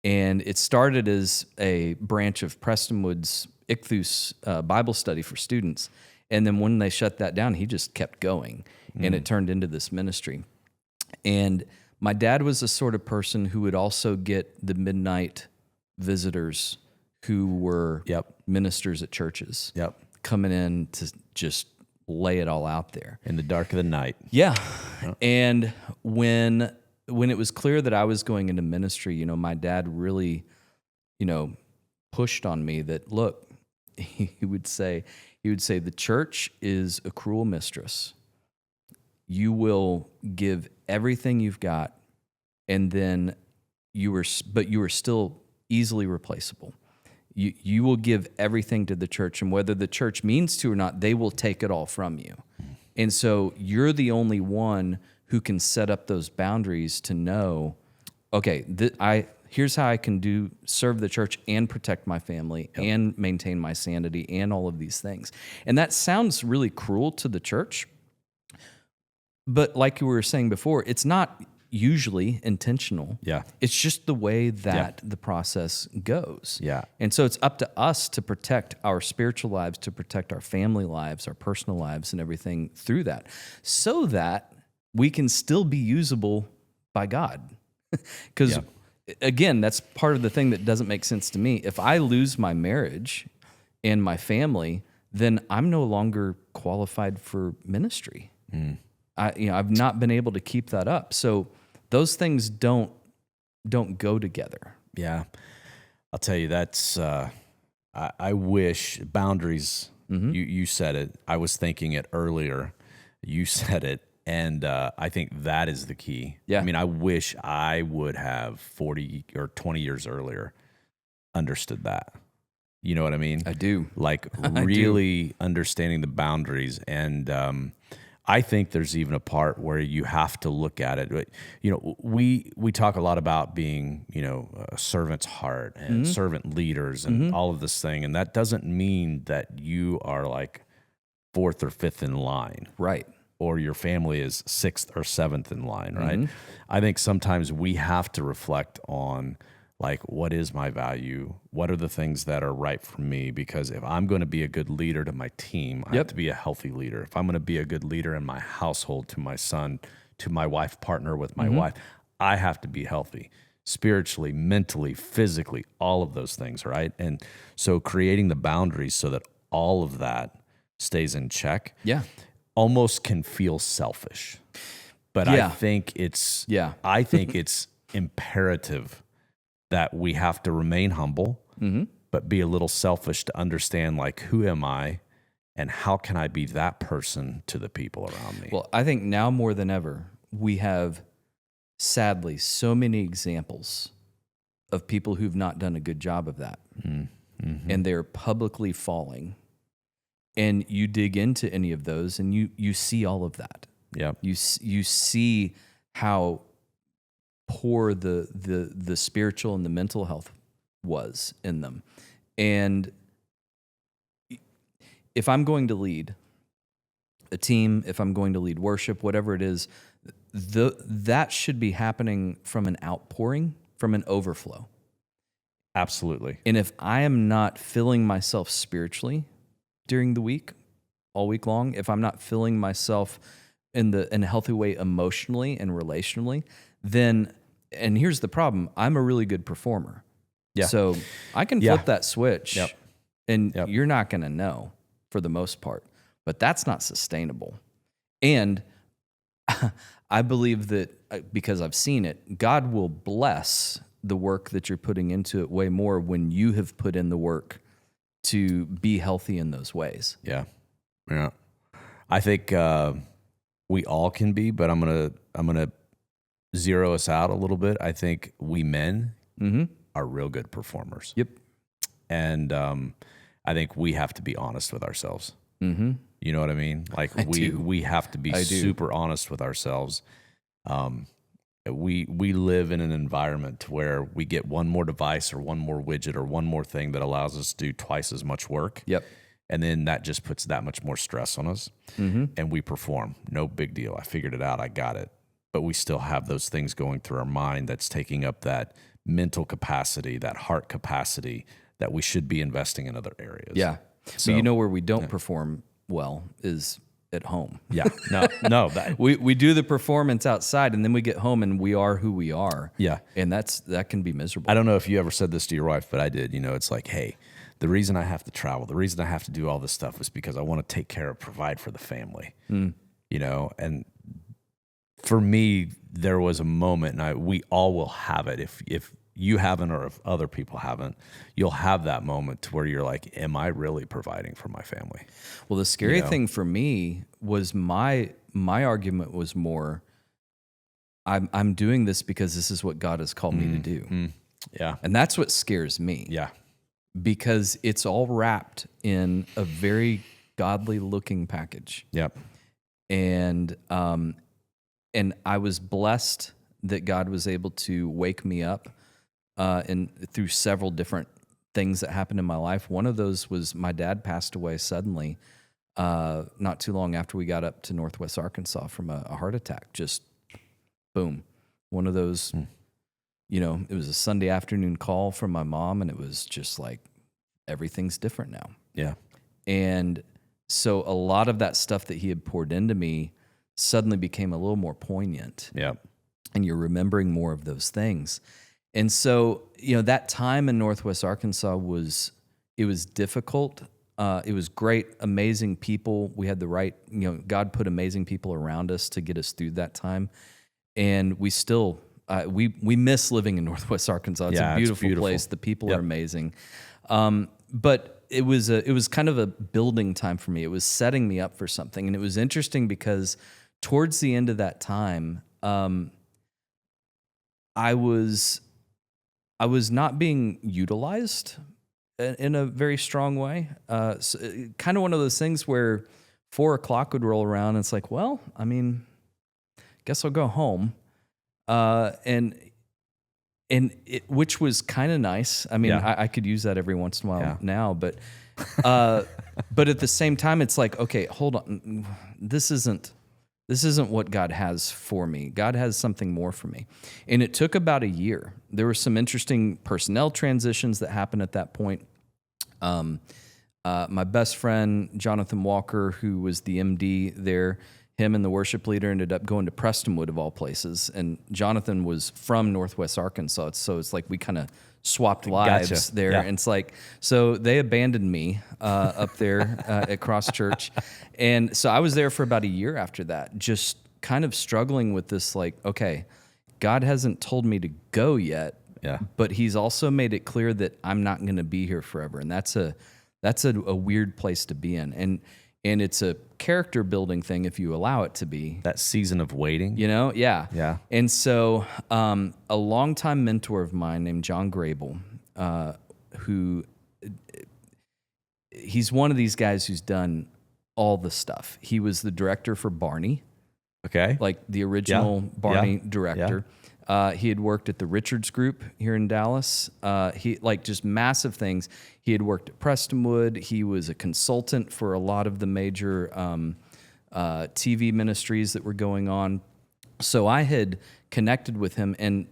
And it started as a branch of Preston Wood's Ichthus Bible study for students. And then when they shut that down, he just kept going, and it turned into this ministry. And my dad was the sort of person who would also get the midnight visitors who were ministers at churches coming in to just lay it all out there. In the dark of the night. Yeah. And when it was clear that I was going into ministry, my dad really, pushed on me that, look, he would say, the church is a cruel mistress. You will give everything you've got, and then you are still easily replaceable. You will give everything to the church, and whether the church means to or not, they will take it all from you. And so you're the only one who can set up those boundaries to know, okay, here's how I can serve the church and protect my family and maintain my sanity and all of these things. And that sounds really cruel to the church, but like you were saying before, it's not usually intentional. Yeah. It's just the way that the process goes. Yeah. And so it's up to us to protect our spiritual lives, to protect our family lives, our personal lives, and everything through that, so that we can still be usable by God. Because, again, that's part of the thing that doesn't make sense to me. If I lose my marriage and my family, then I'm no longer qualified for ministry. I've not been able to keep that up. So those things don't go together. Yeah. I'll tell you, that's, I wish boundaries, you said it. I was thinking it earlier. You said it. And I think that is the key. Yeah. I mean, I wish I would have 40 or 20 years earlier understood that. You know what I mean? I do. Like really understanding the boundaries. And I think there's even a part where you have to look at it. But, we talk a lot about being, a servant's heart and servant leaders and all of this thing. And that doesn't mean that you are like fourth or fifth in line. Right. Or your family is sixth or seventh in line, right? I think sometimes we have to reflect on, like, what is my value? What are the things that are right for me? Because if I'm going to be a good leader to my team, I have to be a healthy leader. If I'm going to be a good leader in my household, to my son, to my wife, partner with my wife, I have to be healthy spiritually, mentally, physically, all of those things, right? And so creating the boundaries so that all of that stays in check. Yeah. Almost can feel selfish, but I think it's imperative that we have to remain humble, but be a little selfish to understand, like, who am I and how can I be that person to the people around me? Well, I think now more than ever, we have, sadly, so many examples of people who've not done a good job of that. And they're publicly falling. And you dig into any of those, and you see all of that. Yeah, you see how poor the spiritual and the mental health was in them. And if I'm going to lead a team, if I'm going to lead worship, whatever it is, that should be happening from an outpouring, from an overflow. Absolutely. And if I am not filling myself spiritually during the week, all week long, if I'm not filling myself in a healthy way emotionally and relationally, then, and here's the problem, I'm a really good performer. Yeah. So I can flip that switch, and Yep. you're not going to know for the most part, but that's not sustainable. And I believe that because I've seen it, God will bless the work that you're putting into it way more when you have put in the work to be healthy in those ways. Yeah. Yeah. I think we all can be, but I'm gonna zero us out a little bit. I think we men are real good performers. Yep. And I think we have to be honest with ourselves. You know what I mean? Like we have to be super honest with ourselves. We live in an environment where we get one more device or one more widget or one more thing that allows us to do twice as much work. Yep. And then that just puts that much more stress on us. And we perform. No big deal. I figured it out. I got it. But we still have those things going through our mind that's taking up that mental capacity, that heart capacity that we should be investing in other areas. Yeah. So you know where we don't perform well is at home. Yeah. No. We do the performance outside, and then we get home and we are who we are. Yeah. And that can be miserable. I don't know if you ever said this to your wife, but I did. You know, it's like, hey, the reason I have to travel, the reason I have to do all this stuff is because I want to take care of, provide for the family. You know, and for me, there was a moment, and we all will have it. If you haven't, or if other people haven't, you'll have that moment to where you're like, am I really providing for my family? Well, the scary thing for me was my argument was more, I'm doing this because this is what God has called me to do. Yeah. And that's what scares me. Yeah. Because it's all wrapped in a very godly looking package. Yep. And I was blessed that God was able to wake me up and through several different things that happened in my life. One of those was my dad passed away suddenly not too long after we got up to Northwest Arkansas from a heart attack. Just boom. One of those, you know, it was a Sunday afternoon call from my mom, and it was just like, everything's different now. Yeah. And so a lot of that stuff that he had poured into me suddenly became a little more poignant. Yeah. And you're remembering more of those things. And so, you know, that time in Northwest Arkansas was difficult. It was great, amazing people. We had the right, you know, God put amazing people around us to get us through that time. And we still, we miss living in Northwest Arkansas. It's a beautiful place. The people are amazing. But it was kind of a building time for me. It was setting me up for something. And it was interesting because towards the end of that time, I was not being utilized in a very strong way. So kind of one of those things where 4 o'clock would roll around and it's like, well, I mean, guess I'll go home. Which was kind of nice. I mean, I could use that every once in a while now, but at the same time, it's like, okay, hold on. This isn't what God has for me. God has something more for me. And it took about a year. There were some interesting personnel transitions that happened at that point. My best friend, Jonathan Walker, who was the MD there, him and the worship leader ended up going to Prestonwood of all places. And Jonathan was from Northwest Arkansas. So it's like we kind of swapped lives there. Yeah. And it's like, so they abandoned me up there at Cross Church. And so I was there for about a year after that, just kind of struggling with this, like, okay, God hasn't told me to go yet, but he's also made it clear that I'm not going to be here forever. And that's a weird place to be in. And it's a character building thing if you allow it to be. That season of waiting. You know? Yeah. Yeah. And so a longtime mentor of mine named John Grable, who he's one of these guys who's done all the stuff. He was the director for Barney. Okay. Like the original Barney director. Yeah. He had worked at the Richards Group here in Dallas. He like just massive things. He had worked at Prestonwood. He was a consultant for a lot of the major TV ministries that were going on. So I had connected with him and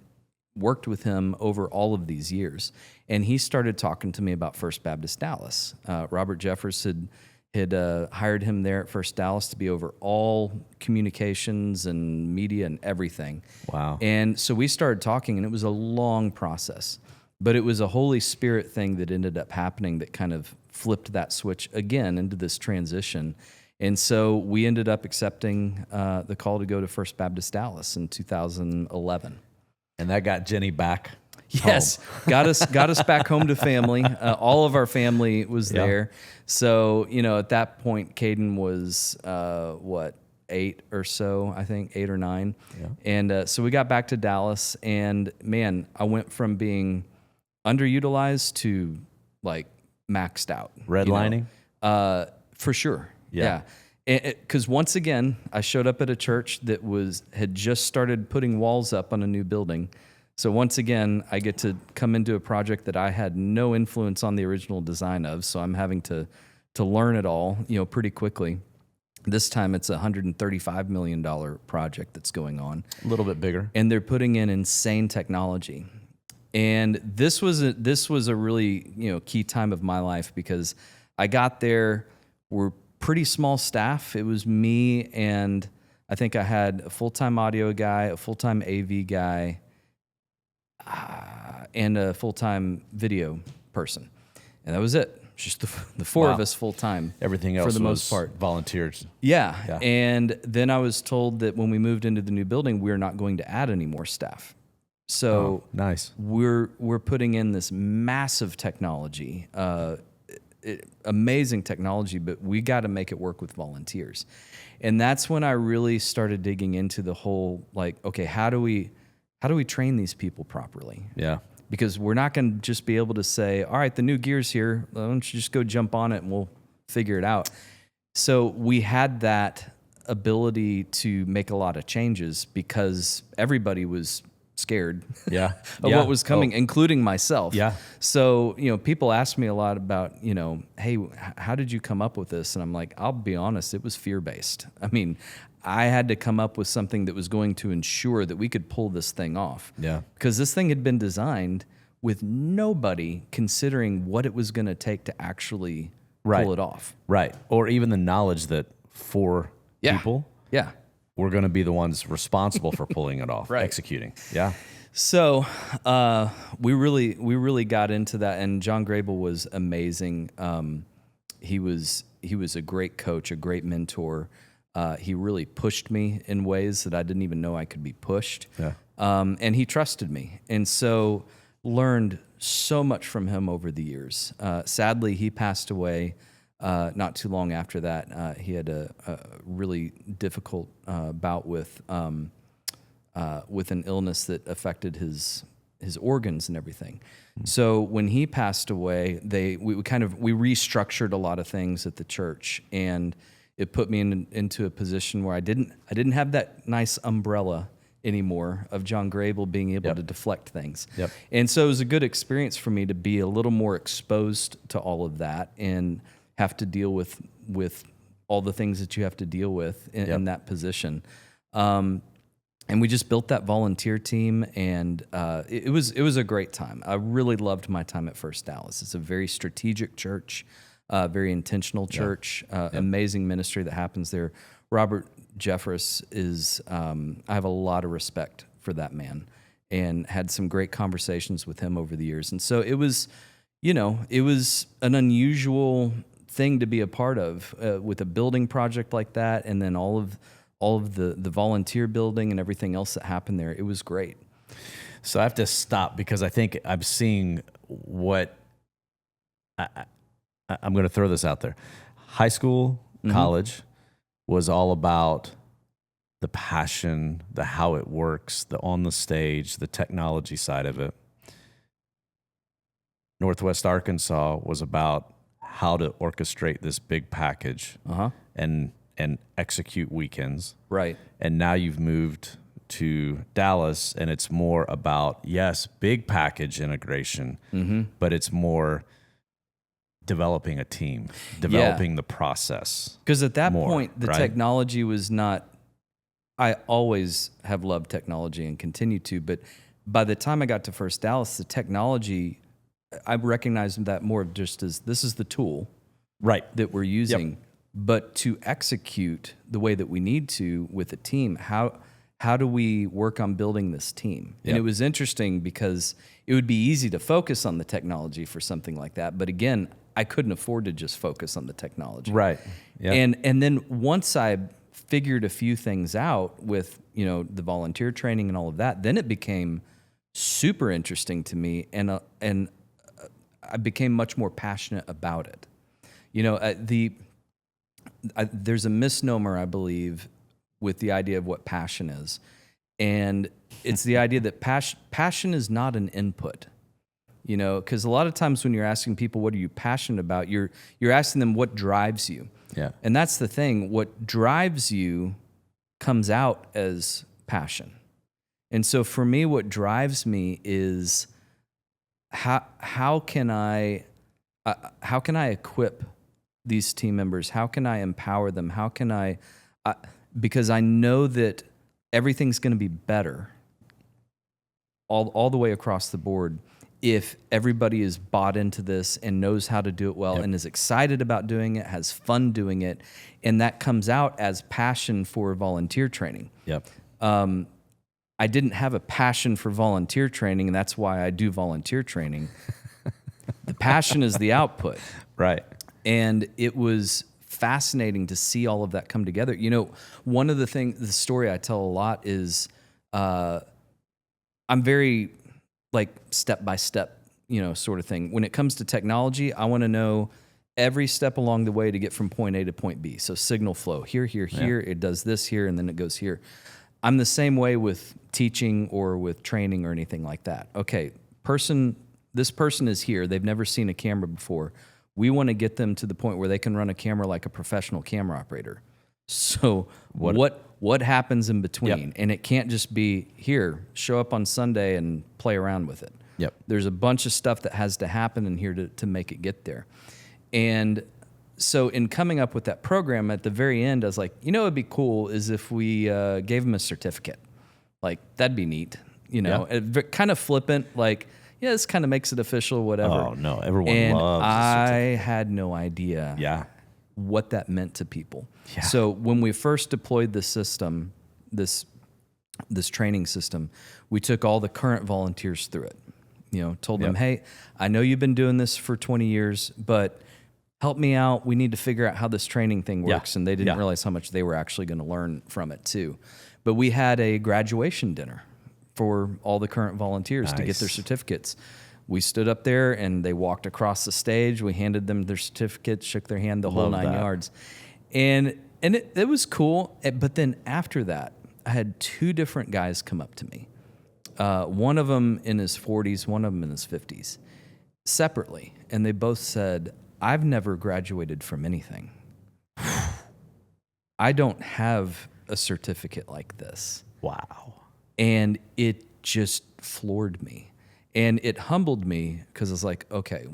worked with him over all of these years. And he started talking to me about First Baptist Dallas. Robert Jeffers had hired him there at First Dallas to be over all communications and media and everything. Wow. And so we started talking, and it was a long process. But it was a Holy Spirit thing that ended up happening that kind of flipped that switch again into this transition. And so we ended up accepting the call to go to First Baptist Dallas in 2011. And that got Jenny back. Yes, got us back home to family. All of our family was there. So, at that point, Caden was, 8 or so, I think, 8 or 9. Yeah. And so we got back to Dallas, and man, I went from being underutilized to like maxed out. Redlining? For sure. Yeah. Because once again, I showed up at a church that had just started putting walls up on a new building. So once again, I get to come into a project that I had no influence on the original design of. So I'm having to learn it all, pretty quickly. This time it's a $135 million project that's going on. A little bit bigger. And they're putting in insane technology. And this was a really, key time of my life because I got there, we're pretty small staff. It was me and I think I had a full-time audio guy, a full-time AV guy, and a full-time video person. And that was it. Just the four of us full-time. Everything else for the was most part. volunteers. Yeah. And then I was told that when we moved into the new building, we're not going to add any more staff. So nice. We're putting in this massive technology, amazing technology, but we got to make it work with volunteers. And that's when I really started digging into the whole, like, okay, how do we train these people properly? Yeah. Because we're not going to just be able to say, all right, the new gear's here. Why don't you just go jump on it and we'll figure it out. So we had that ability to make a lot of changes because everybody was scared of what was coming, including myself. Yeah. So, people ask me a lot about, hey, how did you come up with this? And I'm like, I'll be honest, it was fear-based. I mean, I had to come up with something that was going to ensure that we could pull this thing off. Yeah. Because this thing had been designed with nobody considering what it was going to take to actually pull it off. Right. Or even the knowledge that 4 people were going to be the ones responsible for pulling it off, executing. Yeah. So we really got into that, and John Grable was amazing. He was a great coach, a great mentor. He really pushed me in ways that I didn't even know I could be pushed. Yeah. And he trusted me. And so learned so much from him over the years. Sadly, he passed away not too long after that. He had a really difficult bout with an illness that affected his organs and everything. So when he passed away, we restructured a lot of things at the church, and it put me into a position where I didn't have that nice umbrella anymore of John Grable being able to deflect things. Yep. And so it was a good experience for me to be a little more exposed to all of that and have to deal with all the things that you have to deal with in that position. And we just built that volunteer team, and it was a great time. I really loved my time at First Dallas. It's a very strategic church. Very intentional church, amazing ministry that happens there. Robert Jeffress is, I have a lot of respect for that man and had some great conversations with him over the years. And so it was an unusual thing to be a part of with a building project like that. And then all of the volunteer building and everything else that happened there. It was great. So I have to stop because I think I'm seeing what I'm going to throw this out there. High school, college was all about the passion, the how it works, the on the stage, the technology side of it. Northwest Arkansas was about how to orchestrate this big package and execute weekends. Right. And now you've moved to Dallas, and it's more about, yes, big package integration, but it's more developing a team, developing the process. Because at that point, the technology was not, I always have loved technology and continue to, but by the time I got to First Dallas, the technology, I recognized that more of just as this is the tool that we're using, but to execute the way that we need to with a team, how do we work on building this team? And it was interesting because it would be easy to focus on the technology for something like that. But again, I couldn't afford to just focus on the technology. Right. Yeah. And then once I figured a few things out with, the volunteer training and all of that, then it became super interesting to me, and I became much more passionate about it. There's a misnomer, I believe, with the idea of what passion is. And it's the idea that passion is not an input. Because a lot of times when you're asking people, what are you passionate about? You're asking them what drives you. Yeah. And that's the thing. What drives you comes out as passion. And so for me, what drives me is how can I equip these team members? How can I empower them? How can I because I know that everything's going to be better all the way across the board if everybody is bought into this and knows how to do it well, and is excited about doing it, has fun doing it, and that comes out as passion for volunteer training. Yep. I didn't have a passion for volunteer training, and that's why I do volunteer training. The passion is the output. Right. And it was fascinating to see all of that come together. One of the story I tell a lot is I'm very step by step, sort of thing. When it comes to technology, I want to know every step along the way to get from point A to point B. So signal flow, here, it does this here, and then it goes here. I'm the same way with teaching or with training or anything like that. Okay, this person is here. They've never seen a camera before. We want to get them to the point where they can run a camera like a professional camera operator. So what happens in between? Yep. And it can't just be, here, show up on Sunday and play around with it. Yep. There's a bunch of stuff that has to happen in here to make it get there. And so in coming up with that program, at the very end, I was like, it'd be cool is if we gave them a certificate. That'd be neat. Kind of flippant, this kind of makes it official, whatever. Oh, no, everyone loves I had no idea what that meant to people. Yeah. So when we first deployed the system, this training system, we took all the current volunteers through it. Told them, hey, I know you've been doing this for 20 years, but help me out. We need to figure out how this training thing works. And they didn't realize how much they were actually going to learn from it too. But we had a graduation dinner for all the current volunteers to get their certificates. We stood up there and they walked across the stage. We handed them their certificates, shook their hand, the whole 9 yards. And it was cool. But then after that, I had 2 different guys come up to me. One of them in his 40s, one of them in his 50s, separately. And they both said, I've never graduated from anything. I don't have a certificate like this. Wow. And it just floored me. And it humbled me because I was like, okay,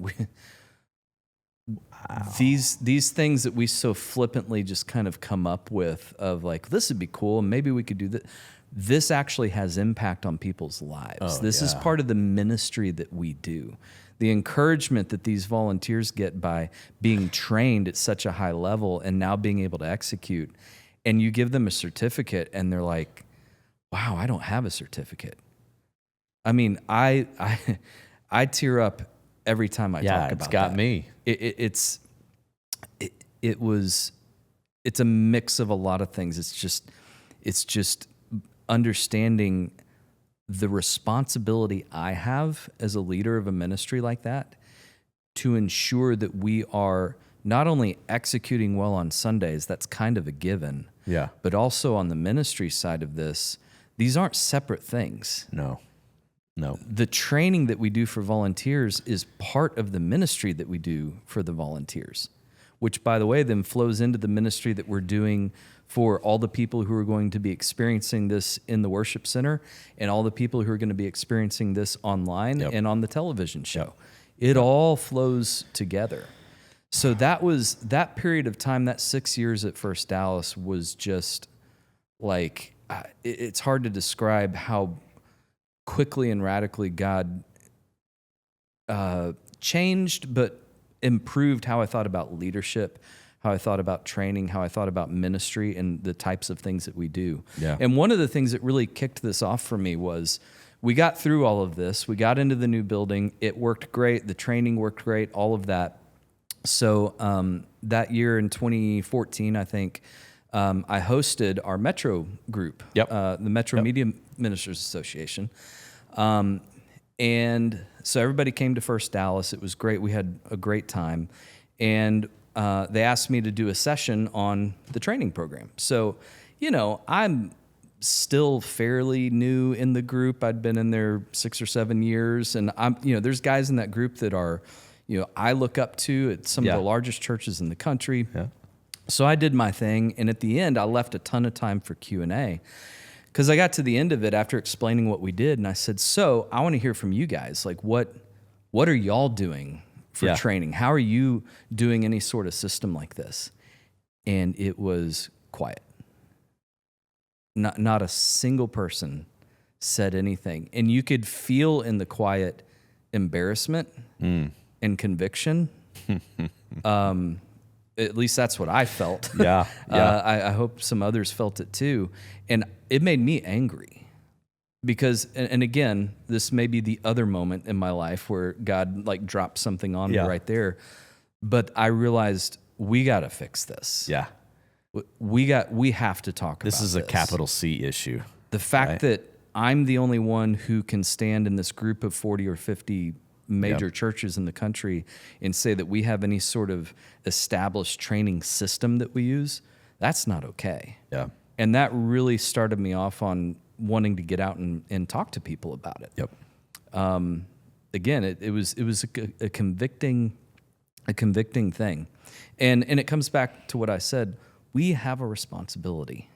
these things that we so flippantly just kind of come up with of this would be cool, and maybe we could do that. This actually has impact on people's lives. This is part of the ministry that we do. The encouragement that these volunteers get by being trained at such a high level and now being able to execute. And you give them a certificate and they're like, wow, I don't have a certificate. I mean, I tear up every time I talk about it's got that. me. It's a mix of a lot of things. It's just understanding the responsibility I have as a leader of a ministry like that to ensure that we are not only executing well on Sundays, that's kind of a given, but also on the ministry side of this, these aren't separate things. No. The training that we do for volunteers is part of the ministry that we do for the volunteers, which, by the way, then flows into the ministry that we're doing for all the people who are going to be experiencing this in the worship center and all the people who are going to be experiencing this online and on the television show. It all flows together. So that period of time, that 6 years at First Dallas was just it's hard to describe how quickly and radically God changed, but improved how I thought about leadership, how I thought about training, how I thought about ministry and the types of things that we do. Yeah. And one of the things that really kicked this off for me was we got through all of this. We got into the new building. It worked great. The training worked great, all of that. So that year in 2014, I think, I hosted our Metro group, Yep. The Metro Media Ministers Association. And so everybody came to First Dallas. It was great. We had a great time. And they asked me to do a session on the training program. So, I'm still fairly new in the group. I'd been in there 6 or 7 years. And there's guys in that group that are, I look up to at some of the largest churches in the country. Yeah. So I did my thing. And at the end, I left a ton of time for Q&A. Because I got to the end of it after explaining what we did, and I said, so I want to hear from you guys. Like, what are y'all doing for training? How are you doing any sort of system like this? And it was quiet. Not a single person said anything. And you could feel in the quiet embarrassment and conviction. At least that's what I felt. Yeah. I hope some others felt it too. And it made me angry because, and again, this may be the other moment in my life where God like dropped something on me right there. But I realized we got to fix this. Yeah. We have to talk about this. This is a capital C issue. The fact that I'm the only one who can stand in this group of 40 or 50 major churches in the country and say that we have any sort of established training system that we use, that's not okay. Yeah. And that really started me off on wanting to get out and talk to people about it. Yep. Again, it was a convicting thing. And it comes back to what I said. We have a responsibility.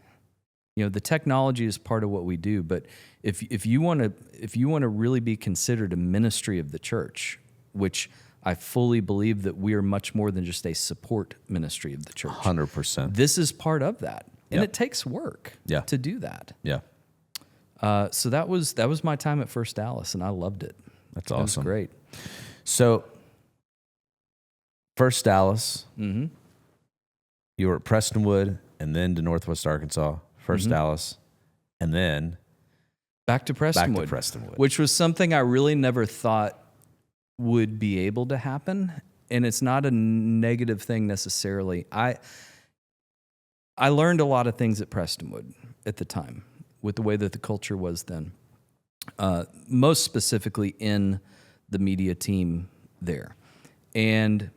The technology is part of what we do, but if you want to really be considered a ministry of the church, which I fully believe that we are much more than just a support ministry of the church. 100%. This is part of that, and it takes work to do that. Yeah. So that was my time at First Dallas, and I loved it. That's awesome. It was great. So, First Dallas, you were at Prestonwood, and then to Northwest Arkansas. First Dallas, and then back to Prestonwood, which was something I really never thought would be able to happen. And it's not a negative thing necessarily. I learned a lot of things at Prestonwood at the time with the way that the culture was then, most specifically in the media team there. And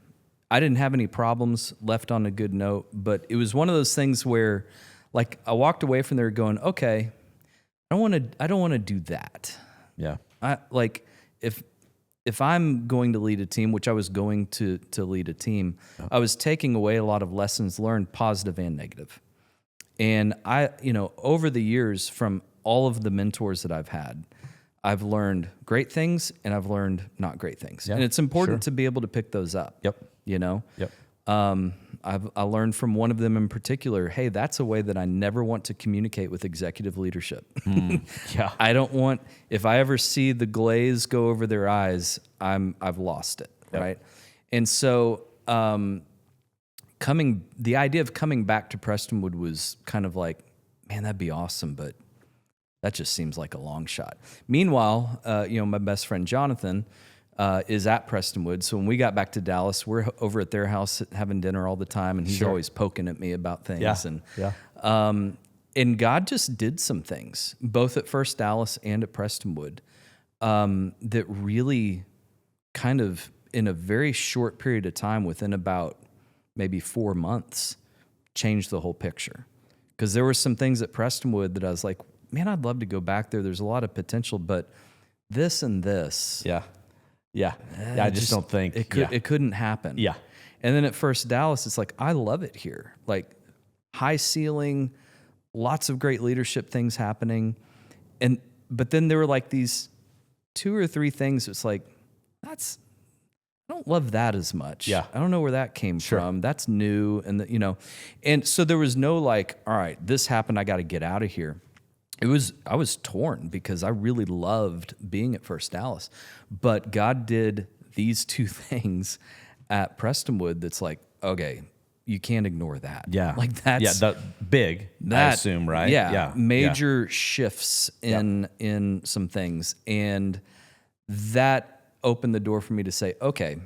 I didn't have any problems, left on a good note, but it was one of those things where like I walked away from there going, okay, I don't want to do that. Yeah. If I'm going to lead a team, which I was going to lead a team, I was taking away a lot of lessons learned, positive and negative. And over the years from all of the mentors that I've had, I've learned great things and I've learned not great things. Yeah, and it's important to be able to pick those up. Yep. Yep. I learned from one of them in particular, hey, that's a way that I never want to communicate with executive leadership. Yeah. I don't want, if I ever see the glaze go over their eyes, I've lost it, right? And so the idea of coming back to Prestonwood was kind of like, man, that'd be awesome, but that just seems like a long shot. Meanwhile, my best friend Jonathan is at Prestonwood. So when we got back to Dallas, we're over at their house having dinner all the time, and he's always poking at me about things. And God just did some things, both at First Dallas and at Prestonwood, that really kind of in a very short period of time, within about maybe 4 months, changed the whole picture. Because there were some things at Prestonwood that I was like, man, I'd love to go back there. There's a lot of potential, but this and this. Yeah, I just don't think it couldn't happen. Yeah. And then at First Dallas, it's like, I love it here. Like high ceiling, lots of great leadership things happening. But then there were like these 2 or 3 things. It's like, I don't love that as much. Yeah. I don't know where that came from. That's new. And so there was no like, all right, this happened, I got to get out of here. I was torn because I really loved being at First Dallas, but God did these 2 things at Prestonwood. That's like, okay, you can't ignore that. Yeah. Like that's big, I assume, right? Yeah. Major shifts in some things. And that opened the door for me to say, okay,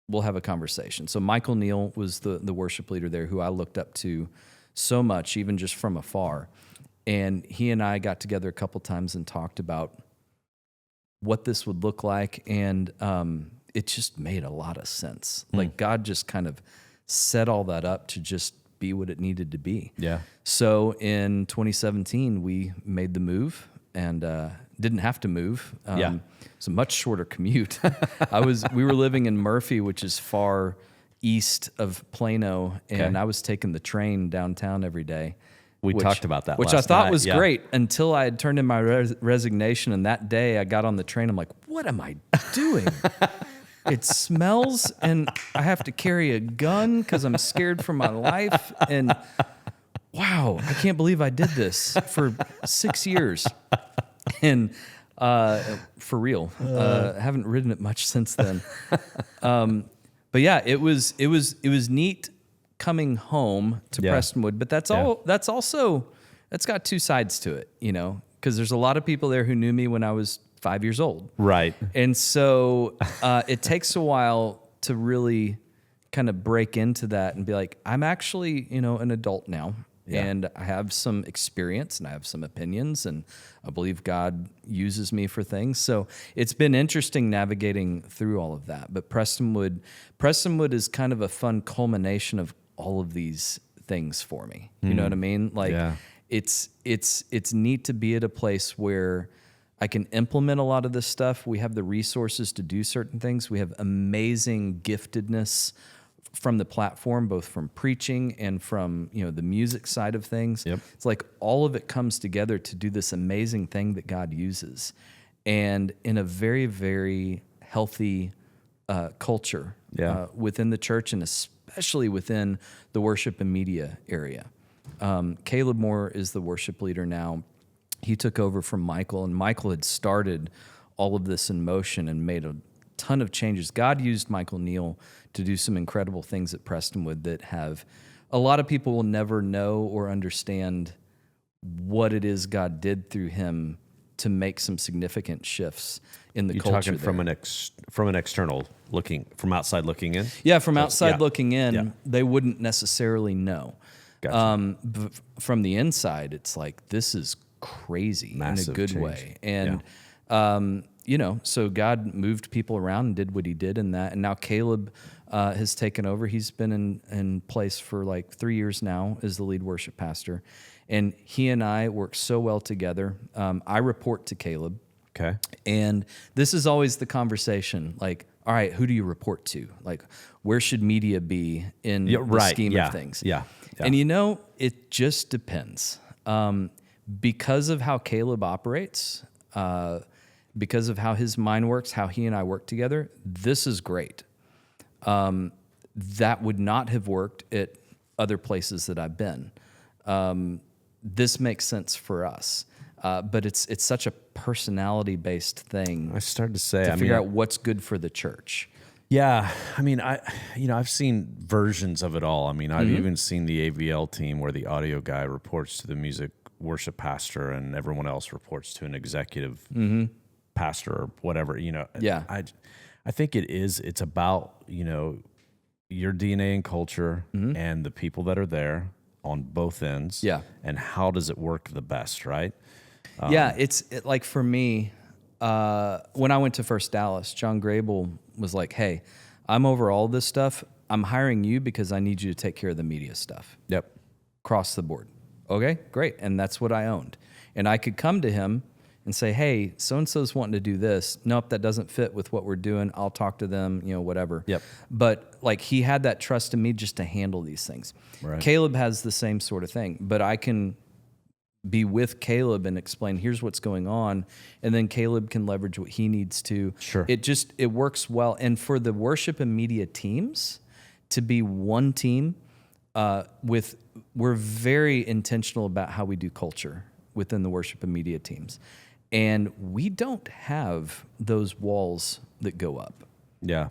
we'll have a conversation. So Michael Neal was the worship leader there who I looked up to so much, even just from afar. And he and I got together a couple times and talked about what this would look like. And it just made a lot of sense. Like God just kind of set all that up to just be what it needed to be. Yeah. So in 2017, we made the move and didn't have to move. It's a much shorter commute. We were living in Murphy, which is far east of Plano, and I was taking the train downtown every day. We talked about that which last I thought night. was great until I had turned in my resignation, and that day I got on the train. I'm like, what am I doing? It smells, and I have to carry a gun because I'm scared for my life. And wow, I can't believe I did this for 6 years. And for real, haven't ridden it much since then. But yeah, it was neat coming home to Prestonwood. But that's got two sides to it, because there's a lot of people there who knew me when I was 5 years old. Right. And so it takes a while to really kind of break into that and be like, I'm actually, an adult now. Yeah. And I have some experience and I have some opinions, and I believe God uses me for things. So it's been interesting navigating through all of that. But Prestonwood is kind of a fun culmination of all of these things for me. You know what I mean? Like it's neat to be at a place where I can implement a lot of this stuff. We have the resources to do certain things. We have amazing giftedness from the platform, both from preaching and from the music side of things. Yep. It's like all of it comes together to do this amazing thing that God uses, and in a very, very healthy culture within the church, and especially within the worship and media area. Caleb Moore is the worship leader now. He took over from Michael, and Michael had started all of this in motion and made a ton of changes. God used Michael Neal to do some incredible things at Prestonwood that have a lot of people will never know or understand what it is God did through him to make some significant shifts in the culture. You're talking from an external looking, from outside looking in? Yeah, from outside looking in, they wouldn't necessarily know. Gotcha. From the inside, it's like, this is crazy. Massive in a good change. way. And, so God moved people around and did what he did in that. And now Caleb has taken over. He's been in place for like 3 years now as the lead worship pastor. And he and I work so well together. I report to Caleb. Okay. And this is always the conversation, like, all right, who do you report to? Like, where should media be in the scheme of things? Yeah. And it just depends. Because of how Caleb operates, because of how his mind works, how he and I work together, this is great. That would not have worked at other places that I've been. This makes sense for us. But it's such a personality-based thing. I started to say, to figure out what's good for the church. Yeah, I mean, I've seen versions of it all. I mean, I've even seen the AVL team where the audio guy reports to the music worship pastor, and everyone else reports to an executive pastor or whatever. Yeah. I think it's about your DNA and culture and the people that are there on both ends. Yeah. And how does it work the best, right? It's like for me, when I went to First Dallas, John Grable was like, hey, I'm over all this stuff. I'm hiring you because I need you to take care of the media stuff. Yep. Across the board. Okay, great. And that's what I owned. And I could come to him and say, hey, so-and-so's wanting to do this. Nope, that doesn't fit with what we're doing. I'll talk to them, whatever. Yep. But like he had that trust in me just to handle these things. Right. Caleb has the same sort of thing, but I can be with Caleb and explain, here's what's going on, and then Caleb can leverage what he needs to. Sure. It works well. And for the worship and media teams to be one team, we're very intentional about how we do culture within the worship and media teams. And we don't have those walls that go up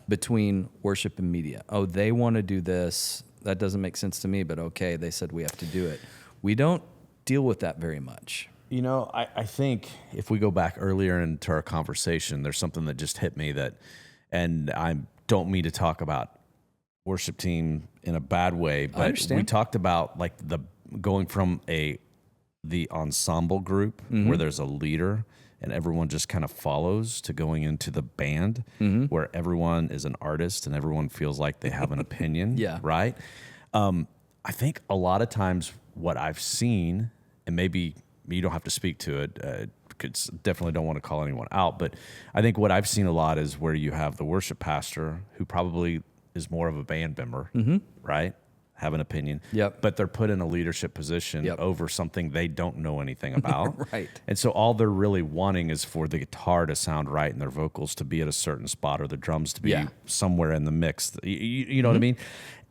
between worship and media. Oh, they want to do this. That doesn't make sense to me, but okay, they said we have to do it. We don't deal with that very much. I think if we go back earlier into our conversation, there's something that just hit me and I don't mean to talk about worship team in a bad way, but we talked about like the going from the ensemble group where there's a leader and everyone just kind of follows to going into the band where everyone is an artist and everyone feels like they have an opinion. Yeah. Right. I think a lot of times what I've seen, and maybe you don't have to speak to it, because definitely don't want to call anyone out, but I think what I've seen a lot is where you have the worship pastor who probably is more of a band member, right? Have an opinion, but they're put in a leadership position over something they don't know anything about. Right. And so all they're really wanting is for the guitar to sound right and their vocals to be at a certain spot or the drums to be somewhere in the mix. You know what I mean?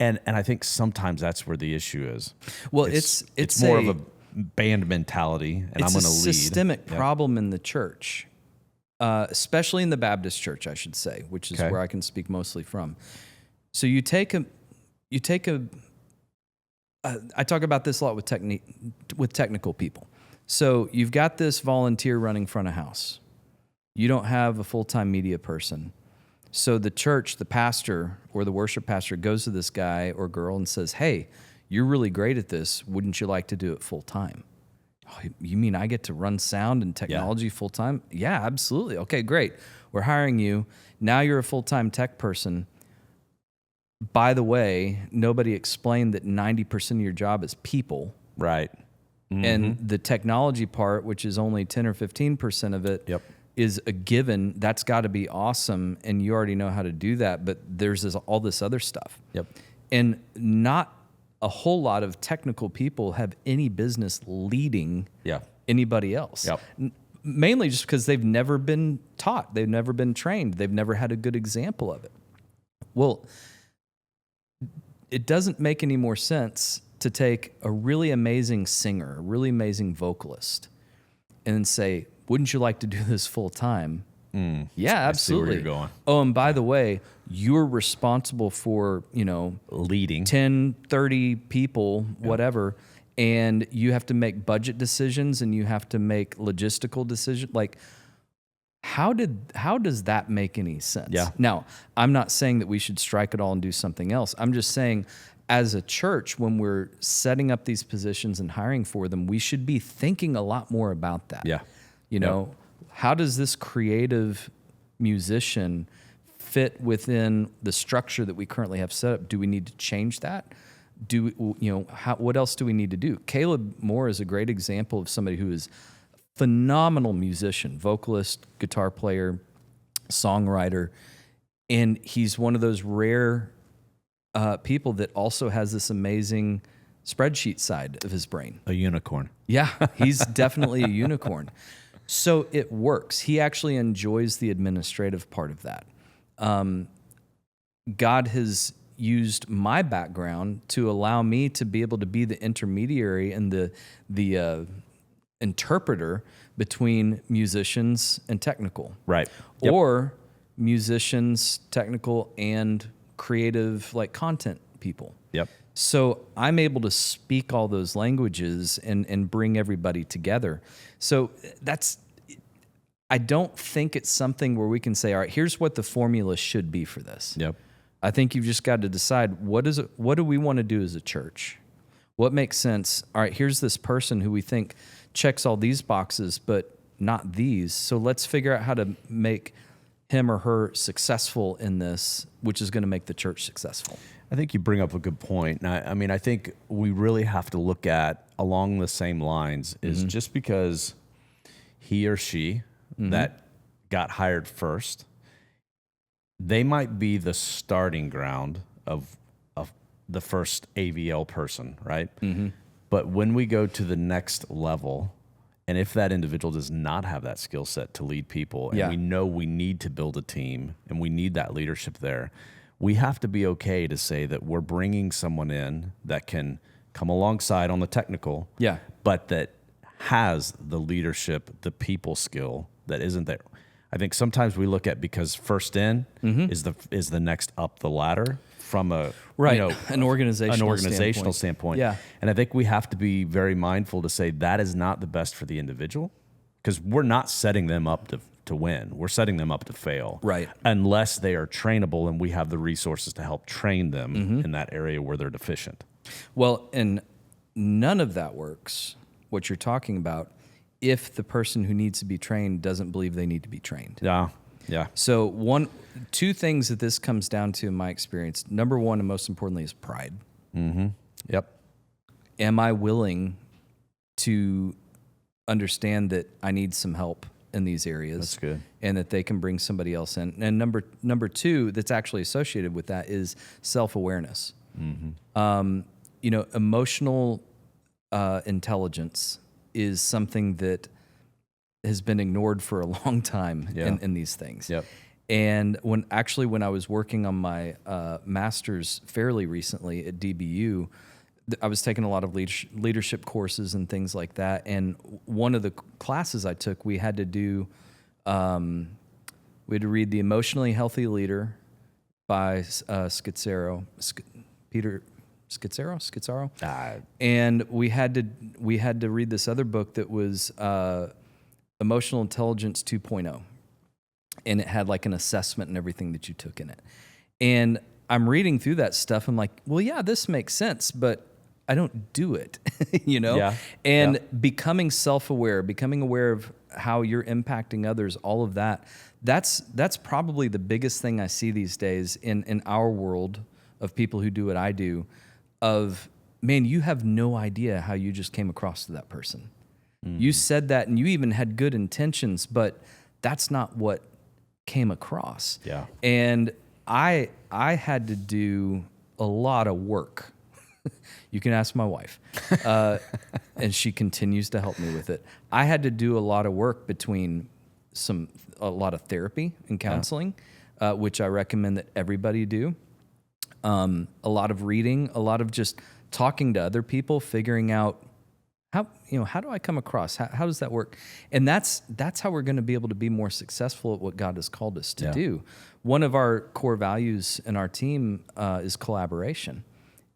And I think sometimes that's where the issue is. Well, it's more of a band mentality, and I'm going to lead. It's a systemic problem in the church, especially in the Baptist church, I should say, which is where I can speak mostly from. So I talk about this a lot with technical people. So you've got this volunteer running front of house. You don't have a full-time media person. So the church, the pastor or the worship pastor goes to this guy or girl and says, "Hey, you're really great at this. Wouldn't you like to do it full-time?" "Oh, you mean I get to run sound and technology full-time?" "Yeah, absolutely." "Okay, great. We're hiring you. Now you're a full-time tech person. By the way, nobody explained that 90% of your job is people." Right. And the technology part, which is only 10 or 15% of it, is a given. That's got to be awesome, and you already know how to do that, but there's all this other stuff. And not a whole lot of technical people have any business leading anybody else. Mainly just because they've never been taught. They've never been trained. They've never had a good example of it. Well, it doesn't make any more sense to take a really amazing singer, a really amazing vocalist, and say, "Wouldn't you like to do this full time?" Yeah, absolutely. I see where you're going. Oh, and by the way, you're responsible for, leading 10, 30 people, whatever, and you have to make budget decisions and you have to make logistical decisions. Like, how does that make any sense? Now, I'm not saying that we should strike it all and do something else. I'm just saying, as a church, when we're setting up these positions and hiring for them, we should be thinking a lot more about that. How does this creative musician fit within the structure that we currently have set up? Do we need to change that? What else do we need to do? Caleb Moore is a great example of somebody who is phenomenal musician, vocalist, guitar player, songwriter, and he's one of those rare people that also has this amazing spreadsheet side of his brain. A unicorn. Yeah, he's definitely a unicorn. So it works. He actually enjoys the administrative part of that. God has used my background to allow me to be able to be the intermediary and the interpreter between musicians and technical. Right. Or musicians, technical, and creative, like content people. So I'm able to speak all those languages and bring everybody together. So I don't think it's something where we can say, all right, here's what the formula should be for this. I think you've just got to decide, what do we want to do as a church? What makes sense? All right, here's this person who we think checks all these boxes, but not these. So let's figure out how to make him or her successful in this, which is going to make the church successful. I think you bring up a good point. I mean, I think we really have to look at along the same lines is just because he or she that got hired first, they might be the starting ground of the first AVL person, right? But when we go to the next level, and if that individual does not have that skill set to lead people, and we know we need to build a team and we need that leadership there, we have to be okay to say that we're bringing someone in that can come alongside on the technical, but that has the leadership, the people skill that isn't there. I think sometimes we look at because first in is the next up the ladder from a an organizational standpoint. And I think we have to be very mindful to say that is not the best for the individual, because we're not setting them up to to win. We're setting them up to fail. Right. Unless they are trainable and we have the resources to help train them Mm-hmm. in that area where they're deficient. Well, and none of that works, what you're talking about, if the person who needs to be trained doesn't believe they need to be trained. Yeah. Yeah. So two things that this comes down to in my experience. Number one, and most importantly, is pride. Mm-hmm. Yep. Am I willing to understand that I need some help in these areas? That's good. And that they can bring somebody else in. And number two, that's actually associated with that, is self-awareness. Mm-hmm. Emotional intelligence is something that has been ignored for a long time in these things. Yep. And when I was working on my master's fairly recently at DBU, I was taking a lot of leadership courses and things like that. And one of the classes I took, we had to do, we had to read The Emotionally Healthy Leader by Peter Scazzaro. And we had to read this other book that was Emotional Intelligence 2.0. And it had like an assessment and everything that you took in it. And I'm reading through that stuff. I'm like, well, yeah, this makes sense, but I don't do it, Yeah. And becoming self-aware, becoming aware of how you're impacting others, all of that, that's probably the biggest thing I see these days in our world of people who do what I do, of, man, you have no idea how you just came across to that person. Mm-hmm. You said that and you even had good intentions, but that's not what came across. Yeah. And I had to do a lot of work. You can ask my wife. And she continues to help me with it. I had to do a lot of work between a lot of therapy and counseling, which I recommend that everybody do. A lot of reading, a lot of just talking to other people, figuring out how do I come across? How does that work? And that's how we're going to be able to be more successful at what God has called us to do. One of our core values in our team is collaboration,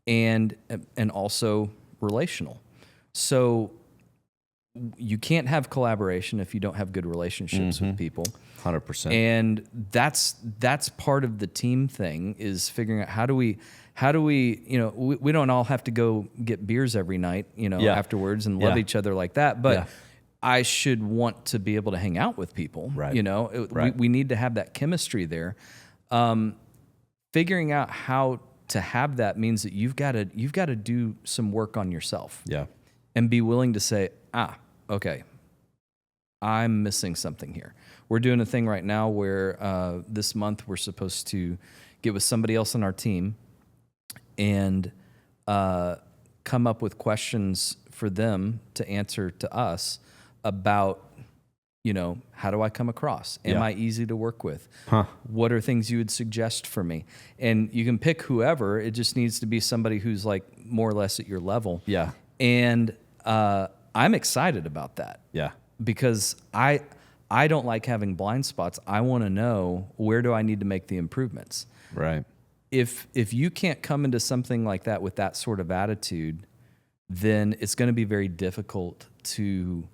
and also relational. So you can't have collaboration if you don't have good relationships with people. 100%. And that's part of the team thing, is figuring out how do we we don't all have to go get beers every night, afterwards and love each other like that. But I should want to be able to hang out with people, right. We need to have that chemistry there. Figuring out how to have that means that you've got to do some work on yourself. Yeah. And be willing to say, okay, I'm missing something here. We're doing a thing right now where this month we're supposed to get with somebody else on our team and come up with questions for them to answer to us about, how do I come across? Am I easy to work with? What are things you would suggest for me? And you can pick whoever. It just needs to be somebody who's like more or less at your level. Yeah. And I'm excited about that. Yeah. Because I don't like having blind spots. I want to know, where do I need to make the improvements? Right. If you can't come into something like that with that sort of attitude, then it's going to be very difficult to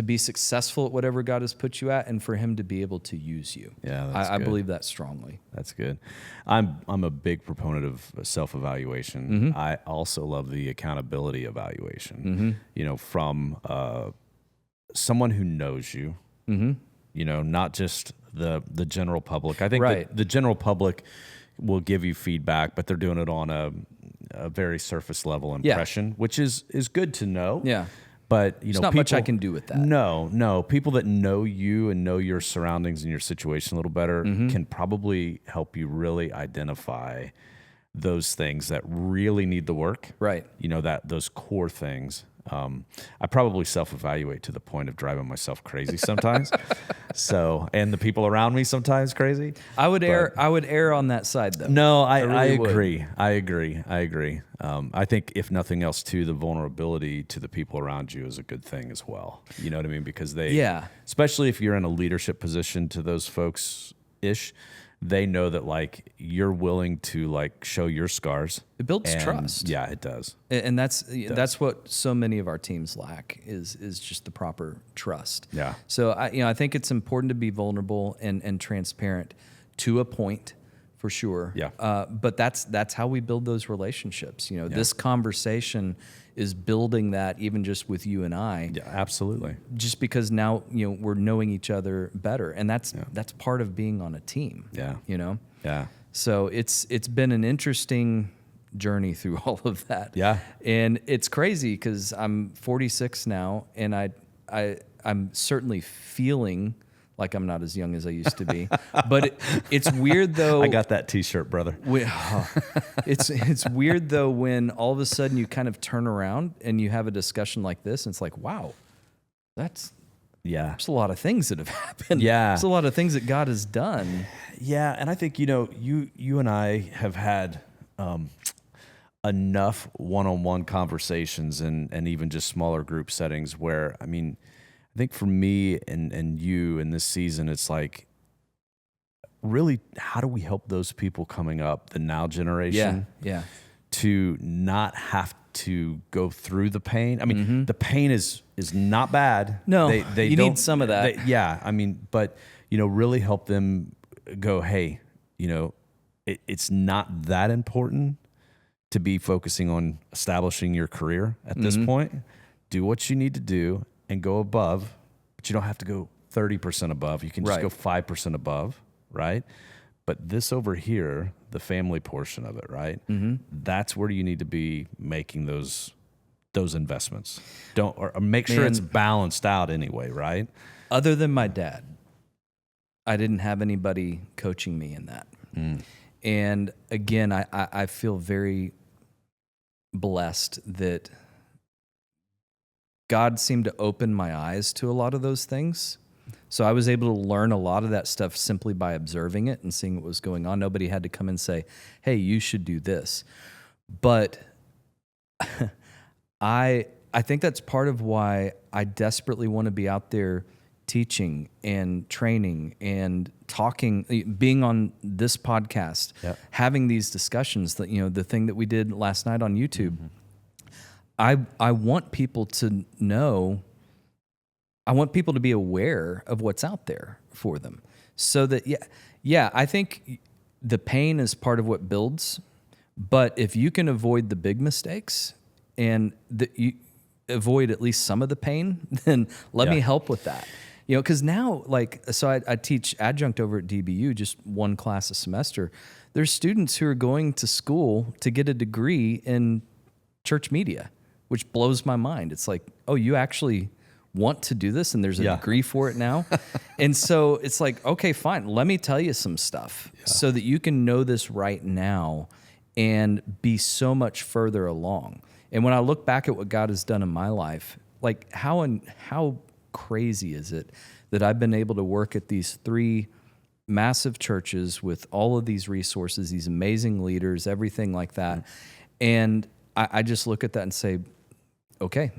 be successful at whatever God has put you at, and for Him to be able to use you. Yeah, that's I good. believe that strongly. That's good. I'm a big proponent of self-evaluation. I also love the accountability evaluation. From someone who knows you. Not just the general public. I think the general public will give you feedback, but they're doing it on a very surface level impression, which is good to know. Yeah. But there's not much I can do with that. No. People that know you and know your surroundings and your situation a little better can probably help you really identify those things that really need the work. Right. Those core things. I probably self-evaluate to the point of driving myself crazy sometimes. And the people around me sometimes crazy. I would err on that side though. No, I really agree. I agree. I think if nothing else too, the vulnerability to the people around you is a good thing as well. You know what I mean? Because especially if you're in a leadership position to those folks ish, they know that like you're willing to like show your scars. It builds And, trust. Yeah, it does. And that's what so many of our teams lack is just the proper trust. Yeah. So I think it's important to be vulnerable and transparent to a point, for sure. Yeah. But that's how we build those relationships. This conversation is building that even just with you and I. Yeah, absolutely. Just because now we're knowing each other better, and that's part of being on a team. Yeah. Yeah. So it's been an interesting journey through all of that. Yeah. And it's crazy because I'm 46 now, and I'm certainly feeling like I'm not as young as I used to be. But it's weird though. I got that T-shirt, brother. It's weird though when all of a sudden you kind of turn around and you have a discussion like this, and it's like, wow, there's a lot of things that have happened. Yeah. There's a lot of things that God has done. Yeah, and I think you and I have had enough one-on-one conversations and even just smaller group settings where, I mean, I think for me and you in this season, it's like, really, how do we help those people coming up, the now generation, to not have to go through the pain? I mean, the pain is not bad. No, they you don't, need some of that. I mean, but really help them go, hey, it's not that important to be focusing on establishing your career at this point. Do what you need to do and go above, but you don't have to go 30% above. You can just go 5% above, right? But this over here, the family portion of it, right? That's where you need to be making those investments. Or make sure it's balanced out anyway, right? Other than my dad, I didn't have anybody coaching me in that. And again, I feel very blessed that God seemed to open my eyes to a lot of those things. So I was able to learn a lot of that stuff simply by observing it and seeing what was going on. Nobody had to come and say, hey, you should do this. But I think that's part of why I desperately want to be out there teaching and training and talking, being on this podcast, having these discussions, that the thing that we did last night on YouTube. I want people to know, I want people to be aware of what's out there for them. So that, I think the pain is part of what builds, but if you can avoid the big mistakes and you avoid at least some of the pain, then let me help with that. Because now, I teach adjunct over at DBU, just one class a semester. There's students who are going to school to get a degree in church media, which blows my mind. It's like, oh, you actually want to do this, and there's a degree for it now? And so it's like, okay, fine. Let me tell you some stuff so that you can know this right now and be so much further along. And when I look back at what God has done in my life, like how crazy is it that I've been able to work at these 3 massive churches with all of these resources, these amazing leaders, everything like that. And I just look at that and say, okay,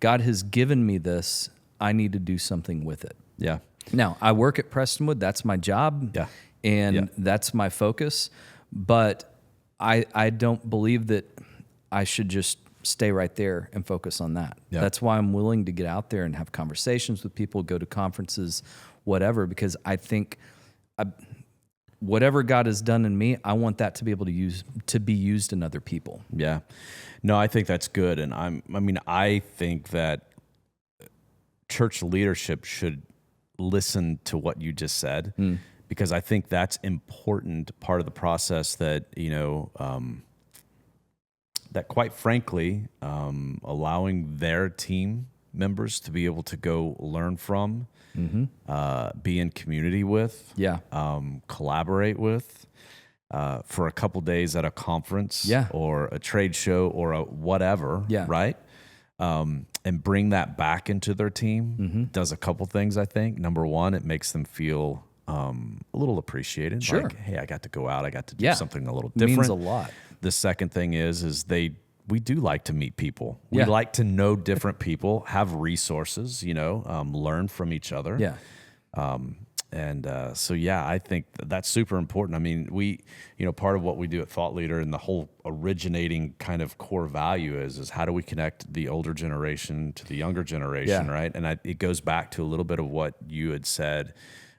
God has given me this. I need to do something with it. Yeah. Now, I work at Prestonwood. That's my job. Yeah. And that's my focus. But I don't believe that I should just stay right there and focus on that. Yeah. That's why I'm willing to get out there and have conversations with people, go to conferences, whatever, because I think whatever God has done in me, I want that to be able to be used in other people. Yeah. No, I think that's good. And I think that church leadership should listen to what you just said, because I think that's important part of the process that, that quite frankly, allowing their team members to be able to go learn from, be in community with, collaborate with, for a couple days at a conference or a trade show or a whatever, right? And bring that back into their team does a couple things, I think. Number one, it makes them feel a little appreciated. Sure. Like, hey, I got to go out. I got to do something a little different. It means a lot. The second thing is we do like to meet people. We like to know different people, have resources, learn from each other. And so, yeah, I think that's super important. I mean, part of what we do at Thought Leader and the whole originating kind of core value is how do we connect the older generation to the younger generation, Yeah. right? And it goes back to a little bit of what you had said,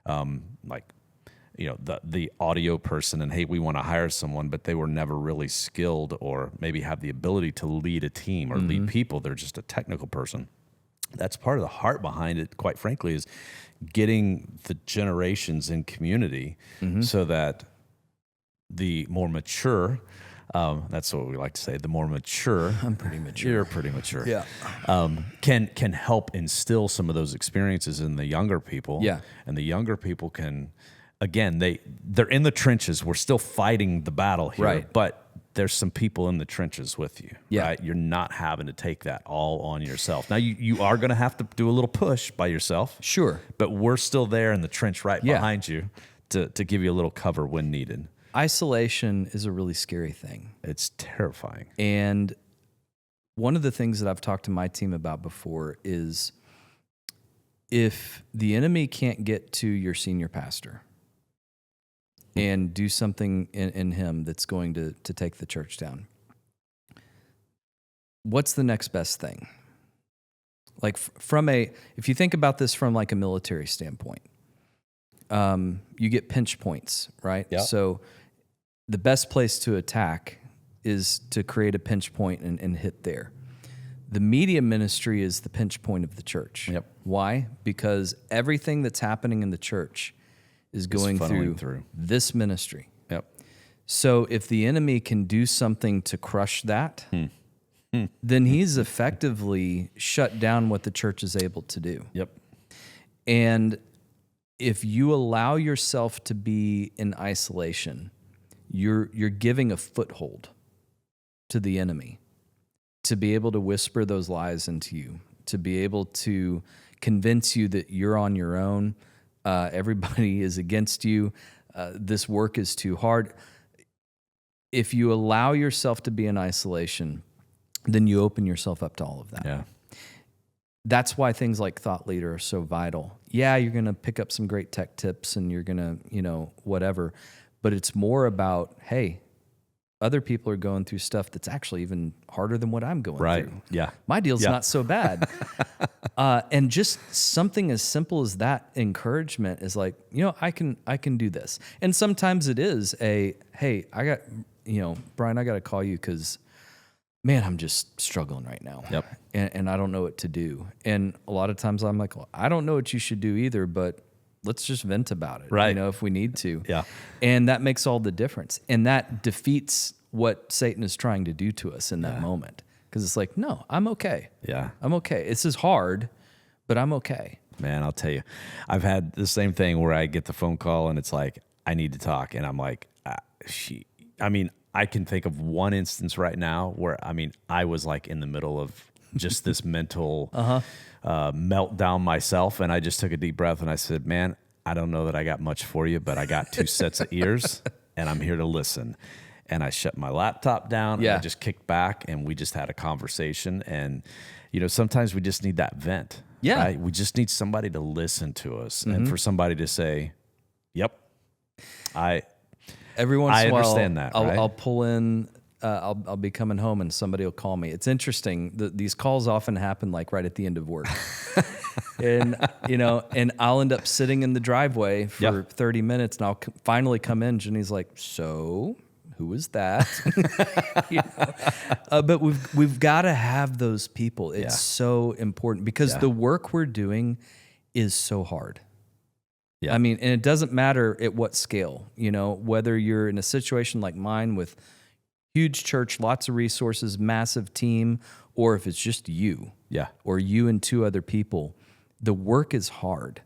the audio person, and hey, we want to hire someone, but they were never really skilled or maybe have the ability to lead a team or lead people. They're just a technical person. That's part of the heart behind it, quite frankly, is getting the generations in community so that the more mature, that's what we like to say, the more mature. I'm pretty mature. You're pretty mature. Yeah. Can help instill some of those experiences in the younger people. Yeah. And the younger people can, again, they're in the trenches. We're still fighting the battle here. Right. But there's some people in the trenches with you, Yeah. right? You're not having to take that all on yourself. Now, you are going to have to do a little push by yourself. Sure. But we're still there in the trench right Yeah. behind you to give you a little cover when needed. Isolation is a really scary thing. It's terrifying. And one of the things that I've talked to my team about before is if the enemy can't get to your senior pastor and do something in him that's going to take the church down, what's the next best thing? Like if you think about this from like a military standpoint, you get pinch points, right? Yeah. So the best place to attack is to create a pinch point and hit there. The media ministry is the pinch point of the church. Yep. Why? Because everything that's happening in the church is going funneling through through. this ministry. Yep. So if the enemy can do something to crush that, then he's effectively shut down what the church is able to do. Yep. And if you allow yourself to be in isolation, you're giving a foothold to the enemy to be able to whisper those lies into you, to be able to convince you that you're on your own, everybody is against you, this work is too hard. If you allow yourself to be in isolation, then you open yourself up to all of that. Yeah. That's why things like Thought Leader are so vital. Yeah, you're going to pick up some great tech tips and you're going to, whatever. But it's more about, hey, other people are going through stuff that's actually even harder than what I'm going through. Yeah. My deal's Yeah. not so bad. And just something as simple as that encouragement is like, I can do this. And sometimes it is hey, I got, Bryan, I got to call you because, man, I'm just struggling right now. Yep. And I don't know what to do. And a lot of times I'm like, well, I don't know what you should do either, but let's just vent about it, Right. if we need to. Yeah. And that makes all the difference. And that defeats what Satan is trying to do to us in that moment. Because it's like, no, I'm okay. Yeah. I'm okay. This is hard, but I'm okay. Man, I'll tell you, I've had the same thing where I get the phone call and it's like, I need to talk. And I'm like, I can think of one instance right now where, I was like in the middle of just this mental meltdown myself. And I just took a deep breath and I said, man, I don't know that I got much for you, but I got 2 sets of ears and I'm here to listen. And I shut my laptop down and I just kicked back and we just had a conversation. And, sometimes we just need that vent. Yeah. Right? We just need somebody to listen to us and for somebody to say, yep, Every once in a while, understand that, right? I'll pull in. I'll be coming home and somebody will call me. It's interesting. These calls often happen like right at the end of work, and and I'll end up sitting in the driveway for 30 minutes, and I'll finally come in. Jenny's like, "So, who is that?" But we've got to have those people. It's so important because the work we're doing is so hard. Yeah. And it doesn't matter at what scale, whether you're in a situation like mine with huge church, lots of resources, massive team, or if it's just you, or you and 2 other people, the work is hard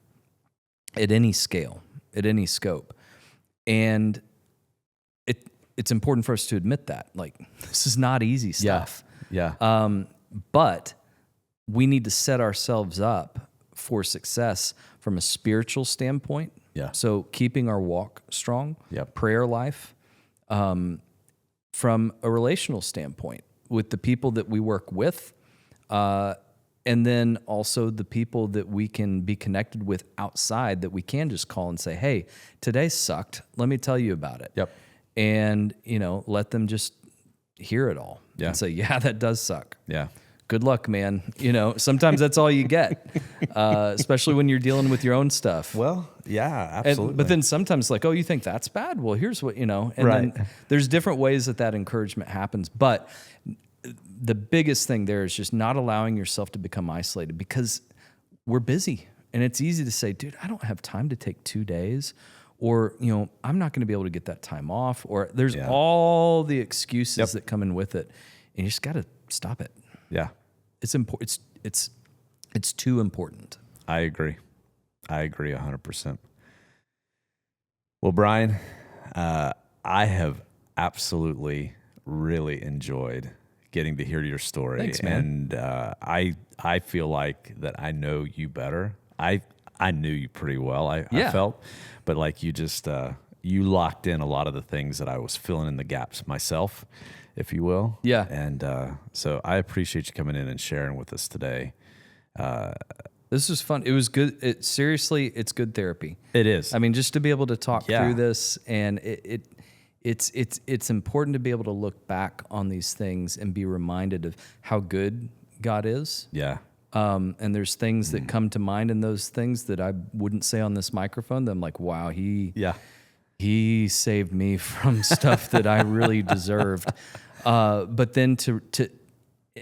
at any scale, at any scope. And it's important for us to admit that. Like, this is not easy stuff. Yeah. But we need to set ourselves up for success from a spiritual standpoint. Yeah. So keeping our walk strong, Yep. prayer life, from a relational standpoint with the people that we work with, And then also the people that we can be connected with outside that we can just call and say, hey, today sucked. Let me tell you about it. Yep. And, let them just hear it all and say, yeah, that does suck. Yeah. Good luck, man. Sometimes that's all you get, especially when you're dealing with your own stuff. Well, yeah, absolutely. But then sometimes like, oh, you think that's bad? Well, here's what, and then there's different ways that encouragement happens. But the biggest thing there is just not allowing yourself to become isolated, because we're busy and it's easy to say, dude, I don't have time to take 2 days, or, I'm not going to be able to get that time off, or there's all the excuses that come in with it, and you just got to stop it. Yeah. It's important. It's too important. I agree 100%. Well, Bryan, I have absolutely really enjoyed getting to hear your story. Thanks, man. And I feel like that I know you better. I knew you pretty well, I felt, but like you just, you locked in a lot of the things that I was filling in the gaps myself, if you will. Yeah. And so I appreciate you coming in and sharing with us today. This was fun. It was good. Seriously, it's good therapy. It is. I mean, just to be able to talk through this, and it's important to be able to look back on these things and be reminded of how good God is. Yeah. And there's things that come to mind in those things that I wouldn't say on this microphone that I'm like, wow, he saved me from stuff that I really deserved. But then to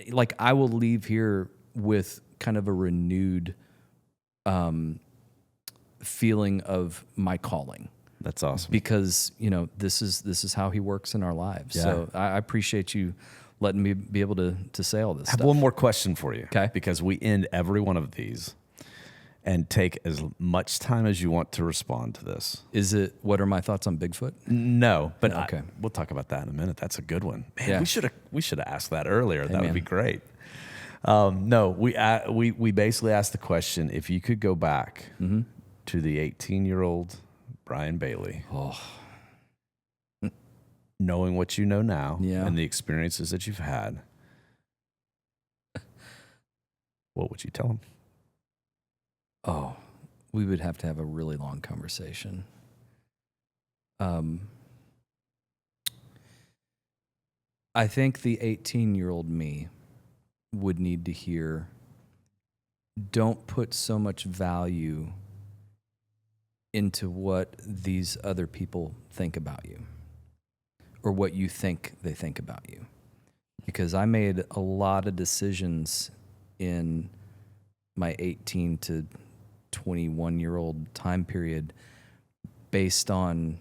like, I will leave here with kind of a renewed feeling of my calling. That's awesome. Because, this is how he works in our lives. Yeah. So I appreciate you letting me be able to say all this I have stuff. one more question for you. Okay. Because we end every one of these, and take as much time as you want to respond to this. Is it, what are my thoughts on Bigfoot? No, but Okay. we'll talk about that in a minute. That's a good one. Man, Yeah. we should have asked that earlier. That would man. be great. No, we basically asked the question, if you could go back to the 18-year-old Bryan Bailey, knowing what you know now and the experiences that you've had, what would you tell him? Oh, we would have to have a really long conversation. I think the 18-year-old me would need to hear, don't put so much value into what these other people think about you, or what you think they think about you. Because I made a lot of decisions in my 18 to 21-year-old time period based on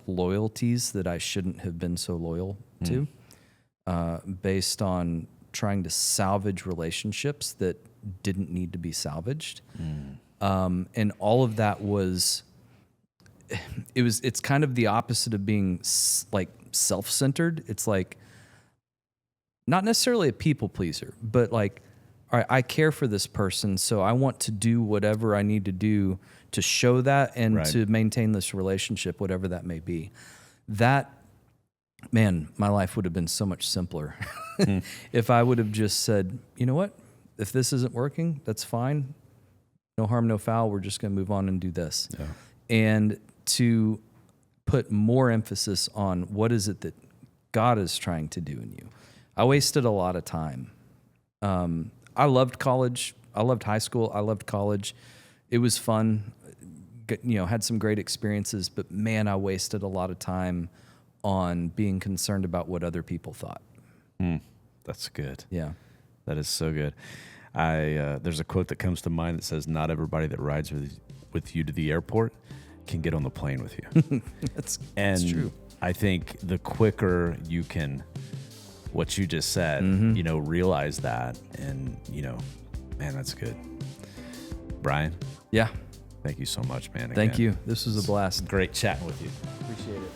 loyalties that I shouldn't have been so loyal to, based on trying to salvage relationships that didn't need to be salvaged. And all of that it's kind of the opposite of being like self-centered. It's like not necessarily a people pleaser, but like, all right, I care for this person, so I want to do whatever I need to do to show that and to maintain this relationship, whatever that may be. That, man, my life would have been so much simpler if I would have just said, you know what, if this isn't working, that's fine. No harm, no foul. We're just going to move on and do this. Yeah. And to put more emphasis on what is it that God is trying to do in you. I wasted a lot of time. I loved college. I loved high school. I loved college. It was fun. Had some great experiences, but man, I wasted a lot of time on being concerned about what other people thought. That's good. Yeah. That is so good. There's a quote that comes to mind that says, not everybody that rides with you to the airport can get on the plane with you. That's true. I think the quicker you can, what you just said, realize that, and, man, that's good. Bryan? Yeah. Thank you so much, man. Thank you. This was a blast. Great chatting with you. Appreciate it.